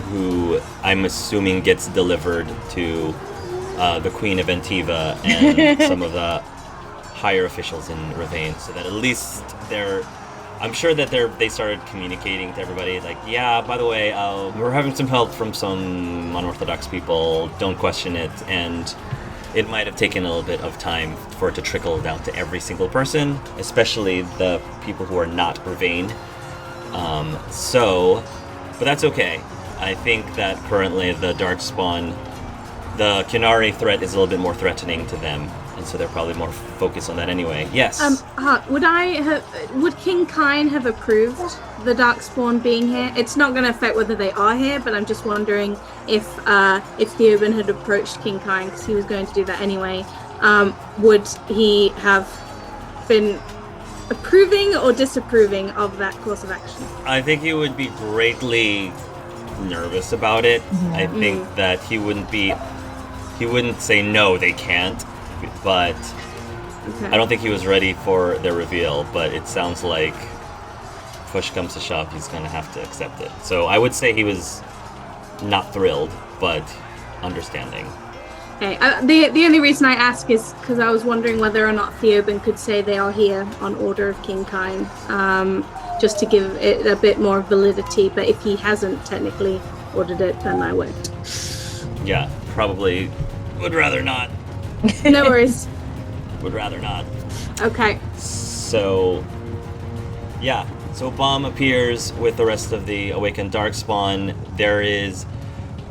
S1: who I'm assuming gets delivered to the Queen of Antiva and some of the higher officials in Ravane, so that at least I'm sure that they started communicating to everybody, like, yeah, by the way, we're having some help from some unorthodox people, don't question it, and it might have taken a little bit of time for it to trickle down to every single person, especially the people who are not Ravane. But that's okay. I think that currently the Darkspawn, the Qunari threat is a little bit more threatening to them, and so they're probably more focused on that anyway. Yes.
S10: Would King Kine have approved the Darkspawn being here? It's not going to affect whether they are here, but I'm just wondering if Theoben had approached King Kine, because he was going to do that anyway. Would he have been approving or disapproving of that course of action?
S1: I think he would be greatly nervous about it.
S9: Mm-hmm.
S1: I think that he wouldn't say no, they can't, but
S10: Okay.
S1: I don't think he was ready for their reveal, but it sounds like push comes to shove, he's going to have to accept it. So I would say he was not thrilled, but understanding.
S10: Okay. The only reason I ask is because I was wondering whether or not Theoben could say they are here on order of King Kine, just to give it a bit more validity. But if he hasn't technically ordered it, then I won't.
S1: Yeah, probably would rather not.
S10: No worries.
S1: Would rather not.
S10: Okay.
S1: So, yeah. So Bomb appears with the rest of the Awakened Darkspawn. There is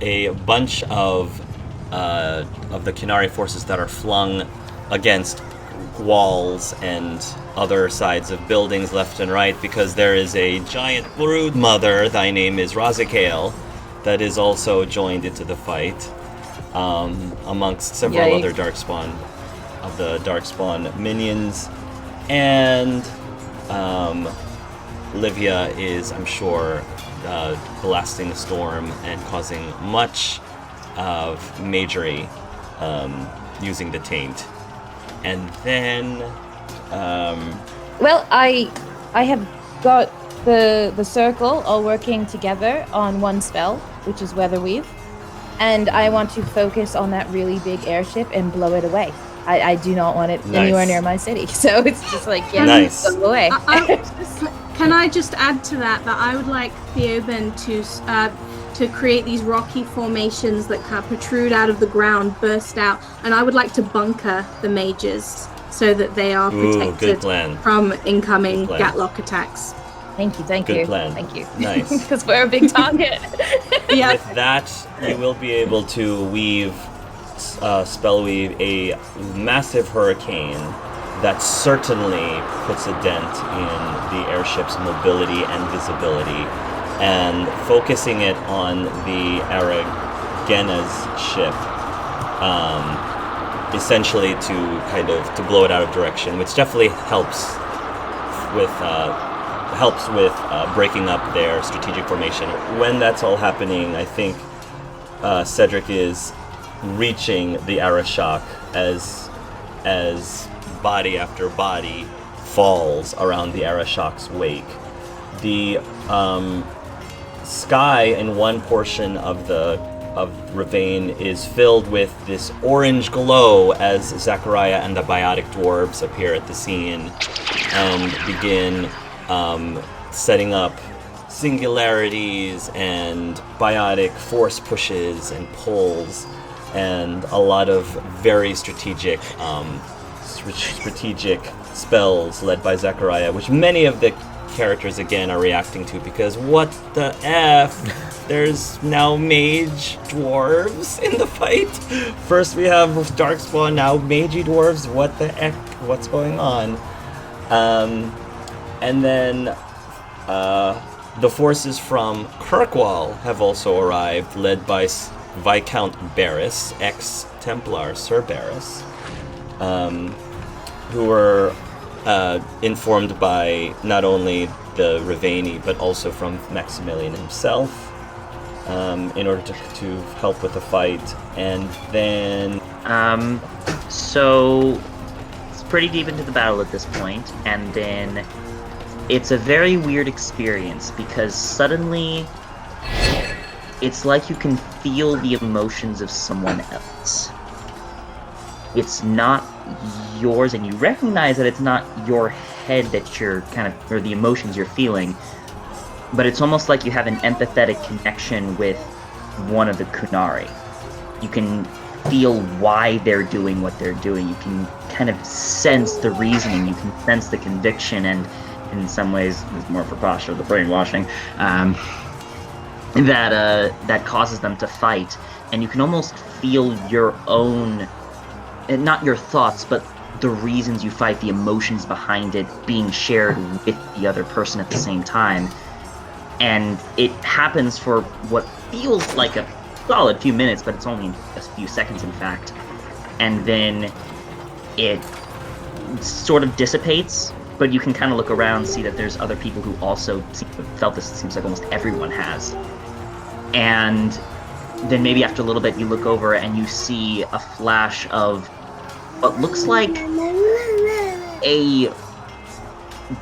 S1: a bunch of the Qunari forces that are flung against walls and other sides of buildings left and right, because there is a giant brood mother, thy name is Razikael, that is also joined into the fight, amongst several other Darkspawn, of the Darkspawn minions. And Livia is, I'm sure, blasting the storm and causing much of majory, using the taint. And then
S9: Well, I have got the circle all working together on one spell, which is Weather Weave, and I want to focus on that really big airship and blow it away. I do not want it anywhere near my city, so it's just like, yeah,
S1: Nice.
S9: go away.
S10: Can I just add to that I would like Theoben to create these rocky formations that kind of protrude out of the ground, burst out, and I would like to bunker the mages so that they are protected
S1: good plan.
S10: from incoming
S1: Good plan.
S10: Gatlock attacks.
S9: Thank you.
S1: Good plan.
S9: Thank you.
S1: Nice.
S9: Because we're a big target.
S10: Yeah.
S1: With that, you will be able to spell weave a massive hurricane that certainly puts a dent in the airship's mobility and visibility, and focusing it on the Aragena's ship, essentially to blow it out of direction, which definitely helps with breaking up their strategic formation. When that's all happening, I think Cedric is reaching the Arashok as body after body falls around the Arashok's wake. The sky in one portion of Ravane is filled with this orange glow as Zachariah and the biotic dwarves appear at the scene and begin setting up singularities and biotic force pushes and pulls and a lot of very strategic spells led by Zachariah, which many of the characters again are reacting to because what the F? There's now mage dwarves in the fight. First we have Darkspawn, now magey dwarves. What the heck? What's going on? And then the forces from Kirkwall have also arrived, led by Viscount Barris, ex-Templar Sir Barris, who were informed by not only the Ravani, but also from Maximilian himself, in order to help with the fight. And then...
S2: So it's pretty deep into the battle at this point, and then it's a very weird experience because suddenly it's like you can feel the emotions of someone else. It's not yours, and you recognize that it's not your head that you're or the emotions you're feeling, but it's almost like you have an empathetic connection with one of the Kunari. You can feel why they're doing what they're doing. You can kind of sense the reasoning, you can sense the conviction, and in some ways, it's more for Pasha, the brainwashing, that causes them to fight. And you can almost feel your own, not your thoughts, but the reasons you fight, the emotions behind it being shared with the other person at the same time. And it happens for what feels like a solid few minutes, but it's only a few seconds, in fact. And then it sort of dissipates, but you can kind of look around, see that there's other people who also seem to have felt this. It seems like almost everyone has. And then maybe after a little bit, you look over and you see a flash of what looks like a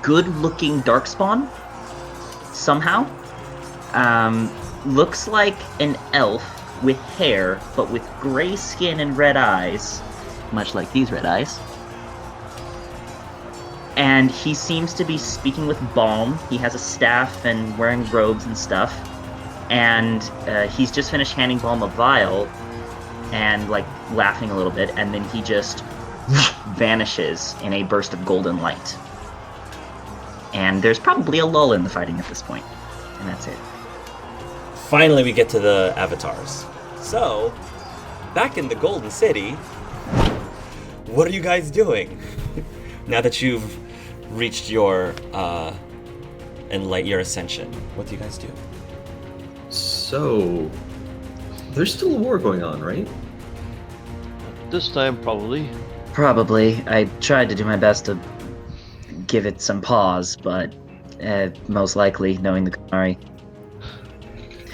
S2: good-looking Darkspawn, somehow. Looks like an elf with hair, but with gray skin and red eyes, much like these red eyes. And he seems to be speaking with Balm. He has a staff and wearing robes and stuff. And he's just finished handing Balm a vial and, laughing a little bit. And then he just vanishes in a burst of golden light. And there's probably a lull in the fighting at this point. And that's it.
S1: Finally, we get to the avatars. So, back in the Golden City, what are you guys doing? Now that you've reached your Ascension, what do you guys do?
S4: So, there's still a war going on, right?
S3: This time, probably.
S2: Probably. I tried to do my best to give it some pause, but most likely, knowing the Kunari.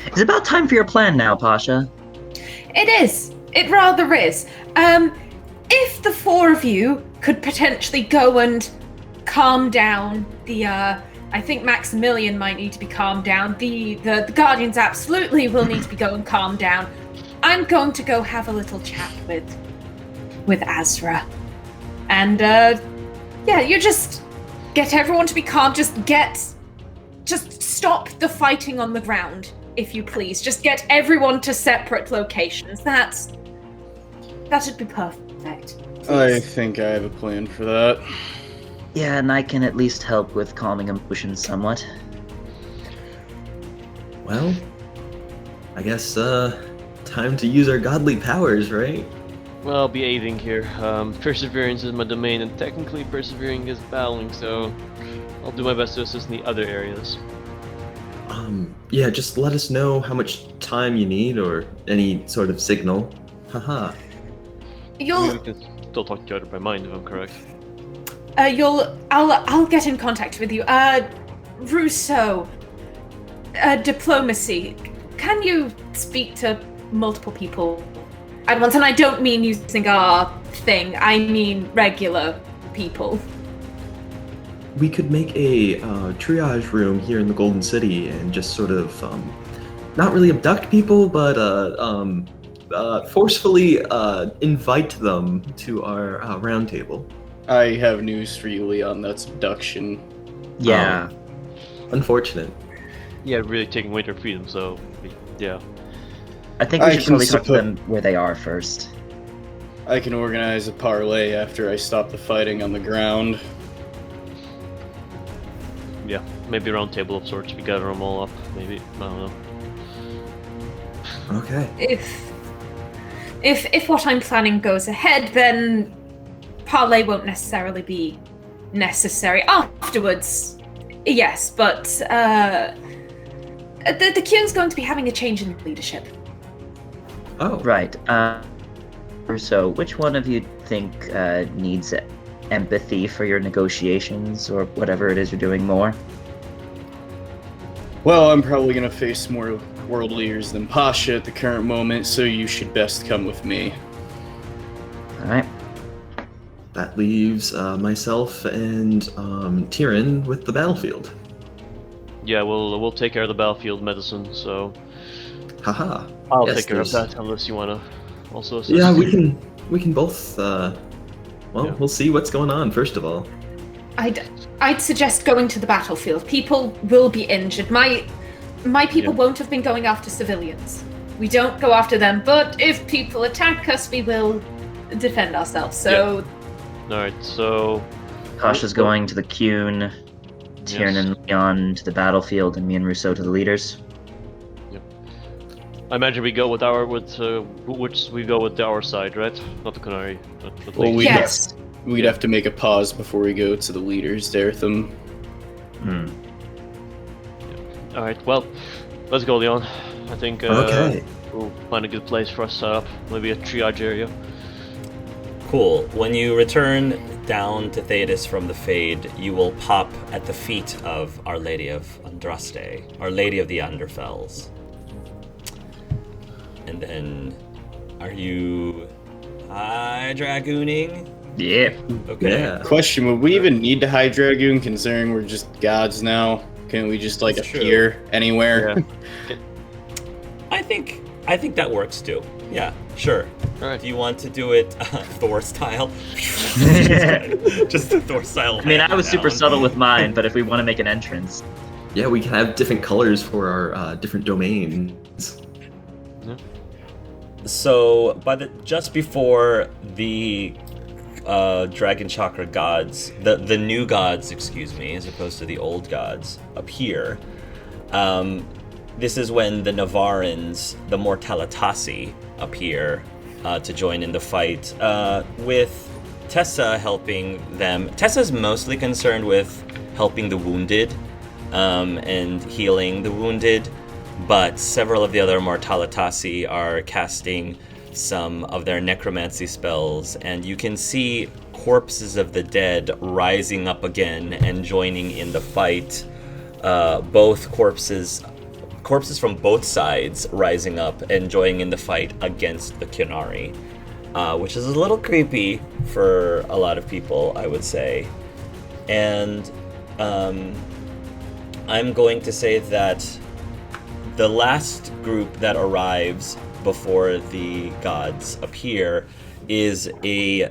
S2: It's about time for your plan now, Pasha.
S6: It is. It rather is. If the four of you could potentially go and calm down the, I think Maximilian might need to be calmed down. The Guardians absolutely will need to be going calm down. I'm going to go have a little chat with Azra. And, you just get everyone to be calm. Just stop the fighting on the ground, if you please. Just get everyone to separate locations. That'd be perfect.
S5: I think I have a plan for that.
S2: Yeah, and I can at least help with calming emotions somewhat.
S4: Well, I guess, time to use our godly powers, right?
S3: Well, I'll be aiding here. Perseverance is my domain, and technically persevering is battling, so I'll do my best to assist in the other areas.
S4: Yeah, just let us know how much time you need, or any sort of signal. Haha.
S3: We can still talk to each other by mind, if I'm correct.
S6: I'll get in contact with you. Rousseau, diplomacy. Can you speak to multiple people at once. And I don't mean using our thing, I mean regular people.
S4: We could make a triage room here in the Golden City and just sort of not really abduct people, but forcefully invite them to our round table.
S5: I have news for you, Leon. That's abduction.
S2: Yeah.
S4: Unfortunate.
S3: Yeah, really taking away their freedom. So, yeah.
S2: I think we
S5: I
S2: should
S5: can
S2: probably talk to
S5: support-
S2: them where they are first.
S5: I can organize a parlay after I stop the fighting on the ground.
S3: Yeah, maybe a round table of sorts. We gather them all up. Maybe, I don't know.
S4: Okay.
S6: If what I'm planning goes ahead, then parlay won't necessarily be necessary afterwards. Yes, but the Kyun's going to be having a change in leadership.
S4: Oh.
S2: Right. So, which one of you think needs empathy for your negotiations or whatever it is you're doing more?
S5: Well, I'm probably gonna face more world leaders than Pasha at the current moment, so you should best come with me.
S2: All right.
S4: That leaves myself and Tyrion with the battlefield.
S3: Yeah, we'll take care of the battlefield medicine. So
S4: Haha.
S3: I'll
S4: Yes,
S3: take care of
S4: there's-
S3: that unless you wanna also assist.
S4: Yeah, we can both. Well,
S3: Yeah.
S4: we'll see what's going on first of all.
S6: I'd suggest going to the battlefield. People will be injured. My people won't have been going after civilians. We don't go after them, but if people attack us, we will defend ourselves. So
S3: All right. So
S2: Pasha's going to the Kyun, Tyrion and Leon to the battlefield, and me and Rousseau to the leaders.
S3: I imagine we go with our we go with our side, right? Not the Canary. But
S5: Well, we-
S6: yes.
S5: We'd have to make a pause before we go to the leaders, Dartham.
S3: All right. Well, let's go, Leon. I think
S4: Okay.
S3: we'll find a good place for us set up. Maybe a triage area.
S1: Cool. When you return down to Thetis from the Fade, you will pop at the feet of Our Lady of Andraste, Our Lady of the Underfells. And then, are you high dragooning?
S2: Yeah.
S1: Okay.
S4: Yeah.
S5: Question: would we even need to high dragoon, considering we're just gods now? Can't we just like
S1: That's true.
S5: appear anywhere?
S3: Yeah.
S1: I think that works too. Yeah, sure.
S3: All right.
S1: Do you want to do it Thor style? Just the Thor style.
S2: I mean, I was super
S1: down.
S2: subtle with mine, but if we want to make an entrance,
S4: Yeah, we can have different colors for our different domains.
S1: So just before the dragon chakra gods, the new gods, excuse me, as opposed to the old gods, appear. This is when the Navarans, the Mortalitasi, appear to join in the fight, with Tessa helping them. Tessa's mostly concerned with helping the wounded and healing the wounded, but several of the other Mortalitasi are casting some of their necromancy spells, and you can see corpses of the dead rising up again and joining in the fight. Both corpses from both sides rising up and joining in the fight against the Kunari, which is a little creepy for a lot of people, I would say. And I'm going to say that the last group that arrives before the gods appear is a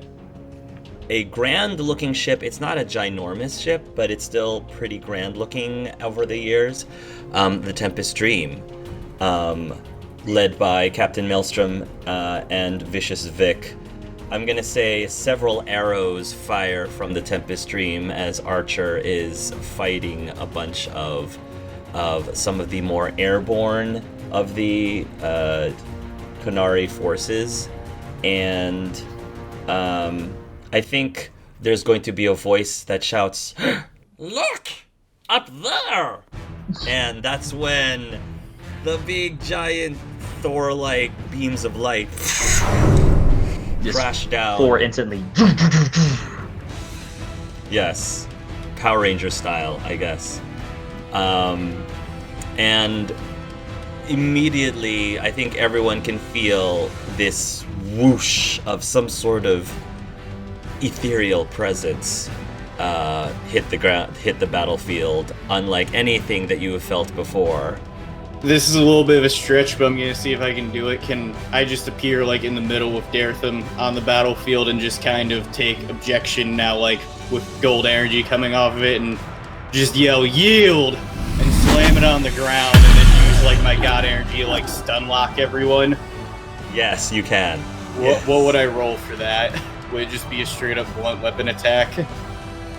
S1: grand looking ship. It's not a ginormous ship, but it's still pretty grand looking over the years. The Tempest Dream, led by Captain Maelstrom and Vicious Vic. I'm gonna say several arrows fire from the Tempest Dream as Archer is fighting a bunch of some of the more airborne of the Kunari forces, and I think there's going to be a voice that shouts, "Look! Up there!" And that's when the big giant Thor-like beams of light
S2: just
S1: crash down.
S2: 4 instantly.
S1: Yes, Power Ranger style, I guess. And immediately, I think everyone can feel this whoosh of some sort of ethereal presence hit the ground, hit the battlefield, unlike anything that you have felt before.
S5: This is a little bit of a stretch, but I'm going to see if I can do it. Can I just appear like in the middle with Dartham on the battlefield and just kind of take objection now, like with gold energy coming off of it, and just yell yield and slam it on the ground, and then use like my god energy to like stun lock everyone?
S1: Yes, you can.
S5: What would I roll for that? Would it just be a straight up blunt weapon attack?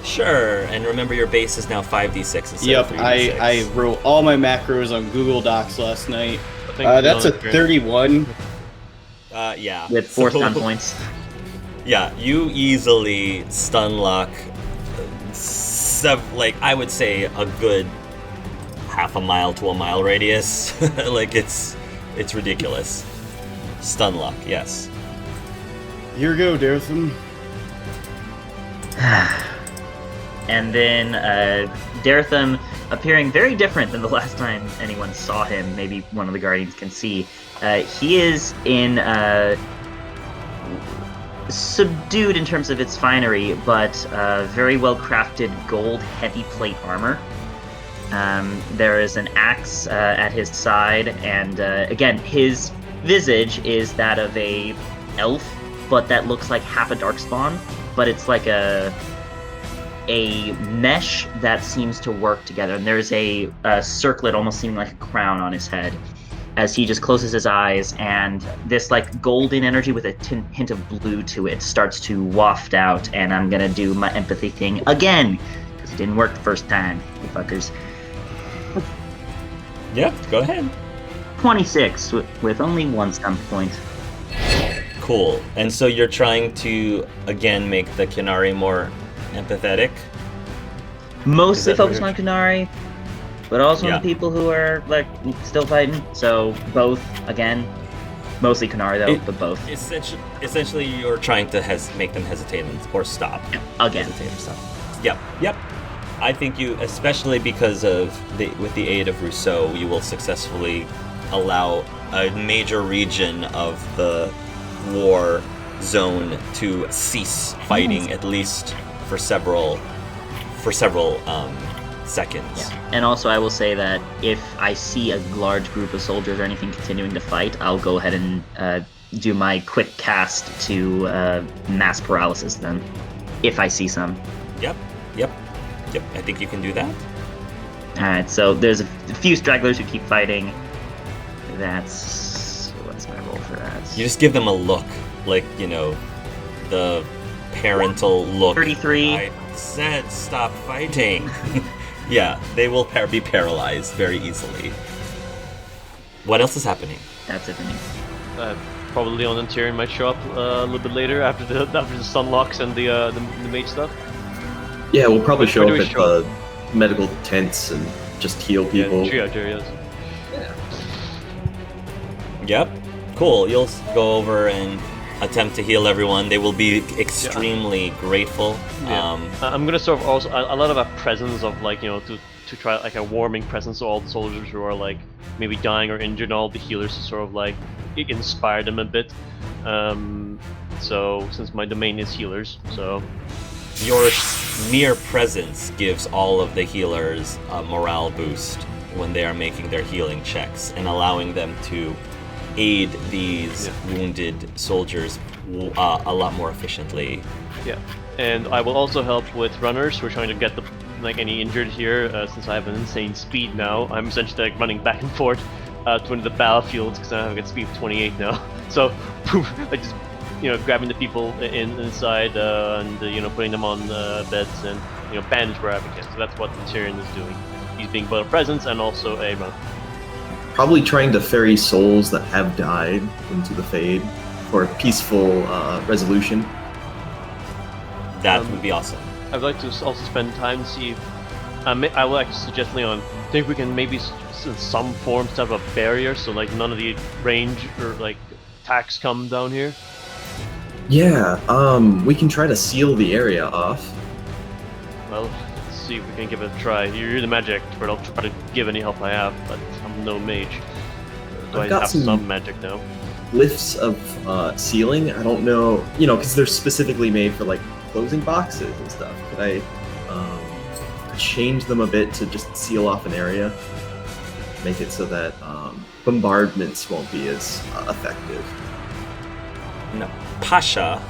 S1: Sure, and remember your base is now 5d6 instead
S5: Yep,
S1: of 3d6.
S5: I wrote all my macros on Google Docs last night.
S3: I think
S5: That's a 31.
S1: Yeah.
S2: With 4
S1: So-
S2: stun points.
S1: Yeah, you easily stun lock, like, I would say a good half a mile to a mile radius. Like, it's ridiculous. Stun lock, yes.
S5: Here you go, Dartham.
S2: And then Dartham, appearing very different than the last time anyone saw him, maybe one of the Guardians can see, he is in subdued in terms of its finery, but very well crafted gold heavy plate armor. There is an axe at his side, and again, his visage is that of a elf, but that looks like half a darkspawn, but it's like a mesh that seems to work together, and there's a circlet almost seeming like a crown on his head as he just closes his eyes, and this like golden energy with a hint of blue to it starts to waft out, and I'm gonna do my empathy thing again because it didn't work the first time, you fuckers.
S1: Yep, go ahead.
S2: 26 with only 1 stun point.
S1: Cool. And so you're trying to, again, make the Kinari more empathetic?
S2: Mostly
S1: Is that what
S2: focused on Kunari, but also
S1: Yeah.
S2: on the people who are like still fighting. So both, again, mostly Kunari though, but both.
S1: Essentially, you're trying to make them hesitate or stop.
S2: Again.
S1: Hesitate or stop. Yep. I think you, especially because of with the aid of Rousseau, you will successfully allow a major region of the war zone to cease fighting, at least for several seconds.
S2: Yeah. And also, I will say that if I see a large group of soldiers or anything continuing to fight, I'll go ahead and do my quick cast to mass paralysis them, if I see some.
S1: Yep. I think you can do that.
S2: Alright, so there's a few stragglers who keep fighting. What's my roll for that?
S1: You just give them a look, like, the parental look.
S2: 33.
S1: I said stop fighting. Yeah, they will be paralyzed very easily. What else is happening?
S2: That's it for me.
S3: Probably Leon and Tyrion might show up a little bit later after the stun locks and the mage stuff.
S4: Yeah, we'll probably show
S3: Where
S4: up
S3: do we
S4: at
S3: show
S4: the medical tents and just heal people.
S3: Yeah, Tyrion.
S1: Yep. Cool. You'll go over and attempt to heal everyone. They will be extremely grateful.
S3: Yeah. I'm gonna sort of also a lot of a presence of like to try like a warming presence of all the soldiers who are like maybe dying or injured, and all the healers to sort of like inspire them a bit. So since my domain is healers, so
S1: Your mere presence gives all of the healers a morale boost when they are making their healing checks and allowing them to aid these wounded soldiers a lot more efficiently.
S3: Yeah, and I will also help with runners who are trying to get any injured here. Since I have an insane speed now, I'm essentially like running back and forth to one of the battlefields because I have a speed of 28 now. So, like just grabbing the people inside and putting them on beds and bandage wherever I can. So that's what Tyrion is doing. He's being both a presence and also a runner.
S4: Probably trying to ferry souls that have died into the Fade for a peaceful resolution.
S1: That would be awesome.
S3: I'd like to also spend time to see if I would like to suggest, Leon, think we can maybe in some form set up a barrier so like none of the range or like attacks come down here.
S4: Yeah, we can try to seal the area off.
S3: Well, let's see if we can give it a try. You're the magic expert. I'll try to give any help I have, but I'm no mage. Do I
S4: got
S3: have some magic now?
S4: lifts of ceiling. I don't know, because they're specifically made for like closing boxes and stuff. Could I change them a bit to just seal off an area? Make it so that bombardments won't be as effective.
S1: No. Pasha.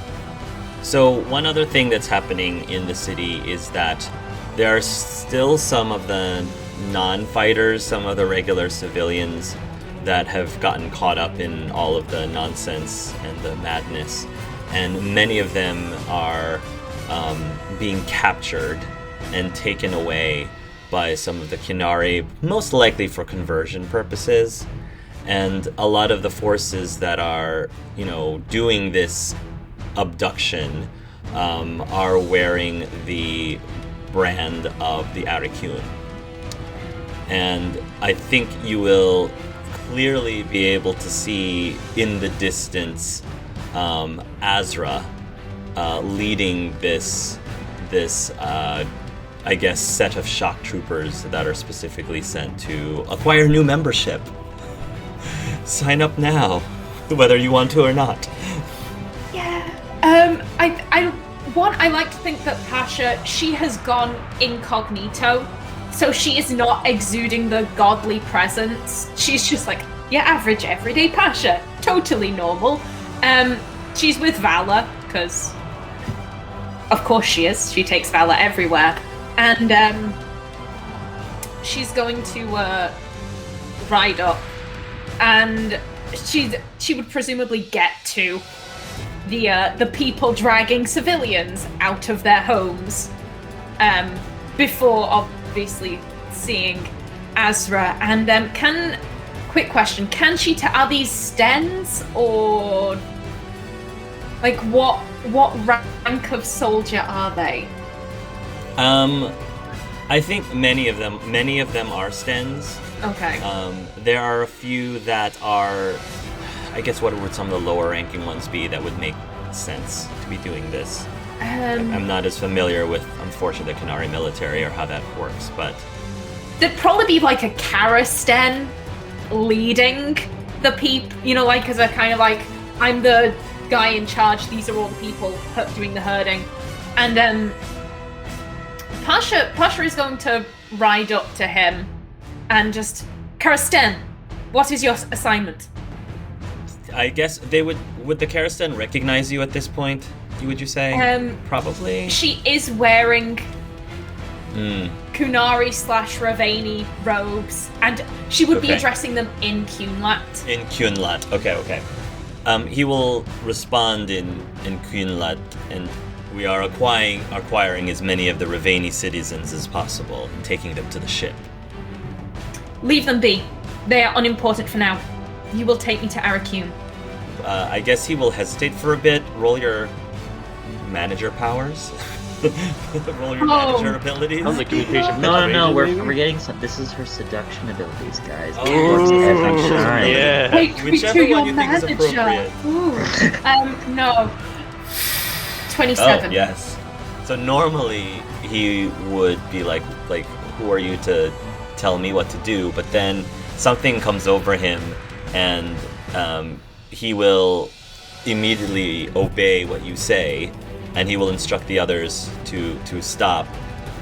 S1: So one other thing that's happening in the city is that there are still some of the non-fighters, some of the regular civilians that have gotten caught up in all of the nonsense and the madness, and many of them are being captured and taken away by some of the Kinari, most likely for conversion purposes. And a lot of the forces that are, doing this abduction are wearing the brand of the Arakun. And I think you will clearly be able to see in the distance Azra leading this I guess set of shock troopers that are specifically sent to acquire new membership. Sign up now, whether you want to or not.
S6: Yeah. I like to think that Pasha, she has gone incognito, so she is not exuding the godly presence. She's just like, yeah, average, everyday Pasha, totally normal. She's with Valor, because of course she is. She takes Valor everywhere. And she's going to ride up, and she would presumably get to the people dragging civilians out of their homes before obviously seeing Azra. And quick question, can she tell, are these Stens, or like what rank of soldier are they?
S1: I think many of them are Stens.
S6: Okay.
S1: There are a few that are, I guess, what would some of the lower ranking ones be that would make sense to be doing this? I'm not as familiar with, unfortunately, the Kinari military or how that works, but
S6: there'd probably be like a Karasten leading the people, like, as a kind of like, I'm the guy in charge, these are all the people doing the herding. And Pasha is going to ride up to him and just, Karasten, what is your assignment?
S1: I guess would the Karasten recognize you at this point, would you say? Probably.
S6: She is wearing Kunari/Ravani robes, and she would be addressing them in Kunlat.
S1: In Kunlat, okay. He will respond in Kunlat, and we are acquiring as many of the Ravani citizens as possible and taking them to the ship.
S6: Leave them be. They are unimportant for now. You will take me to Arakun.
S1: I guess he will hesitate for a bit. Roll your manager powers. Roll your manager abilities.
S3: Sounds like communication.
S2: No, we're getting some. This is her seduction abilities, guys.
S3: Yeah.
S6: Take me
S1: Whichever
S6: to your
S1: one you think is
S6: manager.
S1: appropriate.
S6: Ooh. No. 27.
S1: Oh, yes. So normally he would be like, who are you to tell me what to do? But then something comes over him, and he will immediately obey what you say, and he will instruct the others to stop.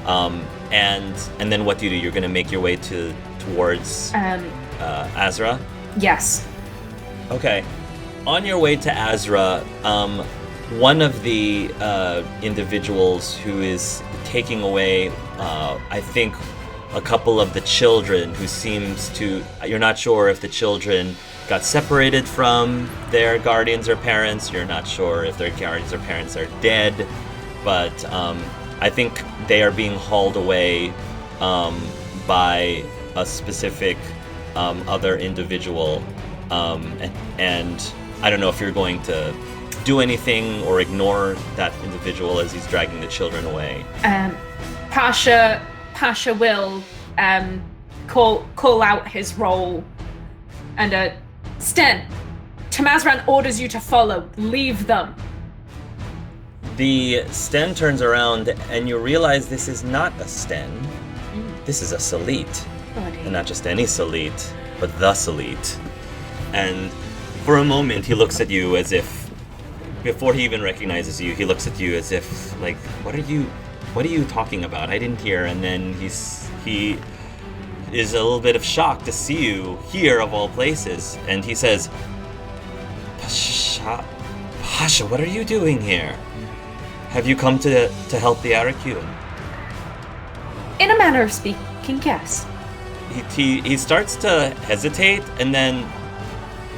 S1: And then what do? You're going to make your way towards Azra?
S6: Yes.
S1: Okay. On your way to Azra, one of the individuals who is taking away, I think, a couple of the children, who seems to... You're not sure if the children got separated from their guardians or parents. You're not sure if their guardians or parents are dead. But I think they are being hauled away by a specific other individual. And I don't know if you're going to do anything or ignore that individual as he's dragging the children away.
S6: Pasha will call out his role, and Sten, Tamazran orders you to follow. Leave them.
S1: The Sten turns around, and you realize this is not a Sten. This is a Salit. And not just any Salit, but the Salit. And for a moment, he looks at you as if, before he even recognizes you, he looks at you as if, like, what are you talking about? I didn't hear. And then he is a little bit of shock to see you here of all places. And he says, Pasha, what are you doing here? Have you come to help the Arakun?
S6: In a manner of speaking, yes.
S1: He starts to hesitate, and then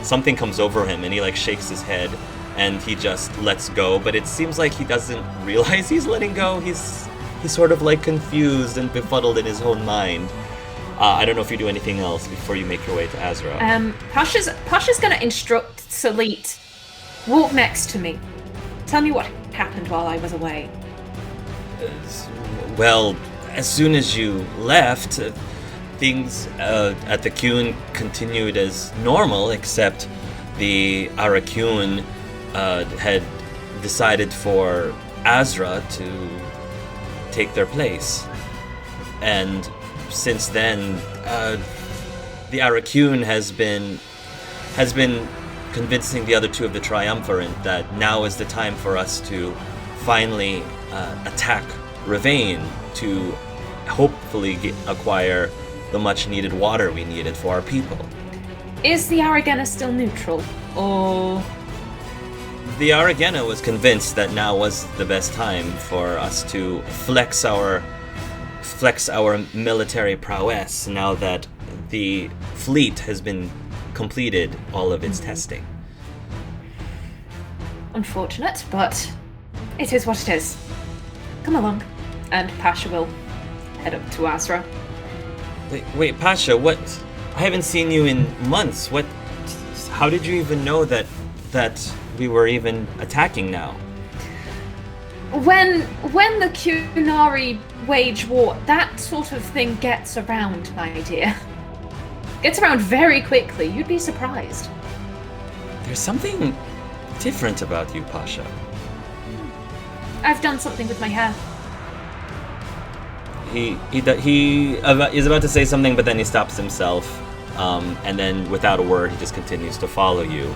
S1: something comes over him, and he like shakes his head, and he just lets go. But it seems like he doesn't realize he's letting go. He's sort of like confused and befuddled in his own mind. I don't know if you do anything else before you make your way to Azra.
S6: Pasha's gonna instruct Salit, walk next to me. Tell me what happened while I was away.
S1: Well, as soon as you left, things at the Kyun continued as normal, except the Arakun had decided for Azra to take their place. And since then, the Arakun has been convincing the other two of the Triumvirate that now is the time for us to finally attack Ravain to hopefully acquire the much-needed water we needed for our people.
S6: Is the Aragena still neutral, or...?
S1: The Aragena was convinced that now was the best time for us to flex our military prowess now that the fleet has been completed all of its testing.
S6: Unfortunate, but it is what it is. Come along, and Pasha will head up to Azra.
S1: Wait, Pasha, what? I haven't seen you in months. What? How did you even know that we were even attacking now?
S6: When the Kunari wage war, that sort of thing gets around, my dear. Gets around very quickly. You'd be surprised.
S1: There's something different about you, Pasha.
S6: I've done something with my hair.
S1: He is about to say something, but then he stops himself, and then without a word, he just continues to follow you.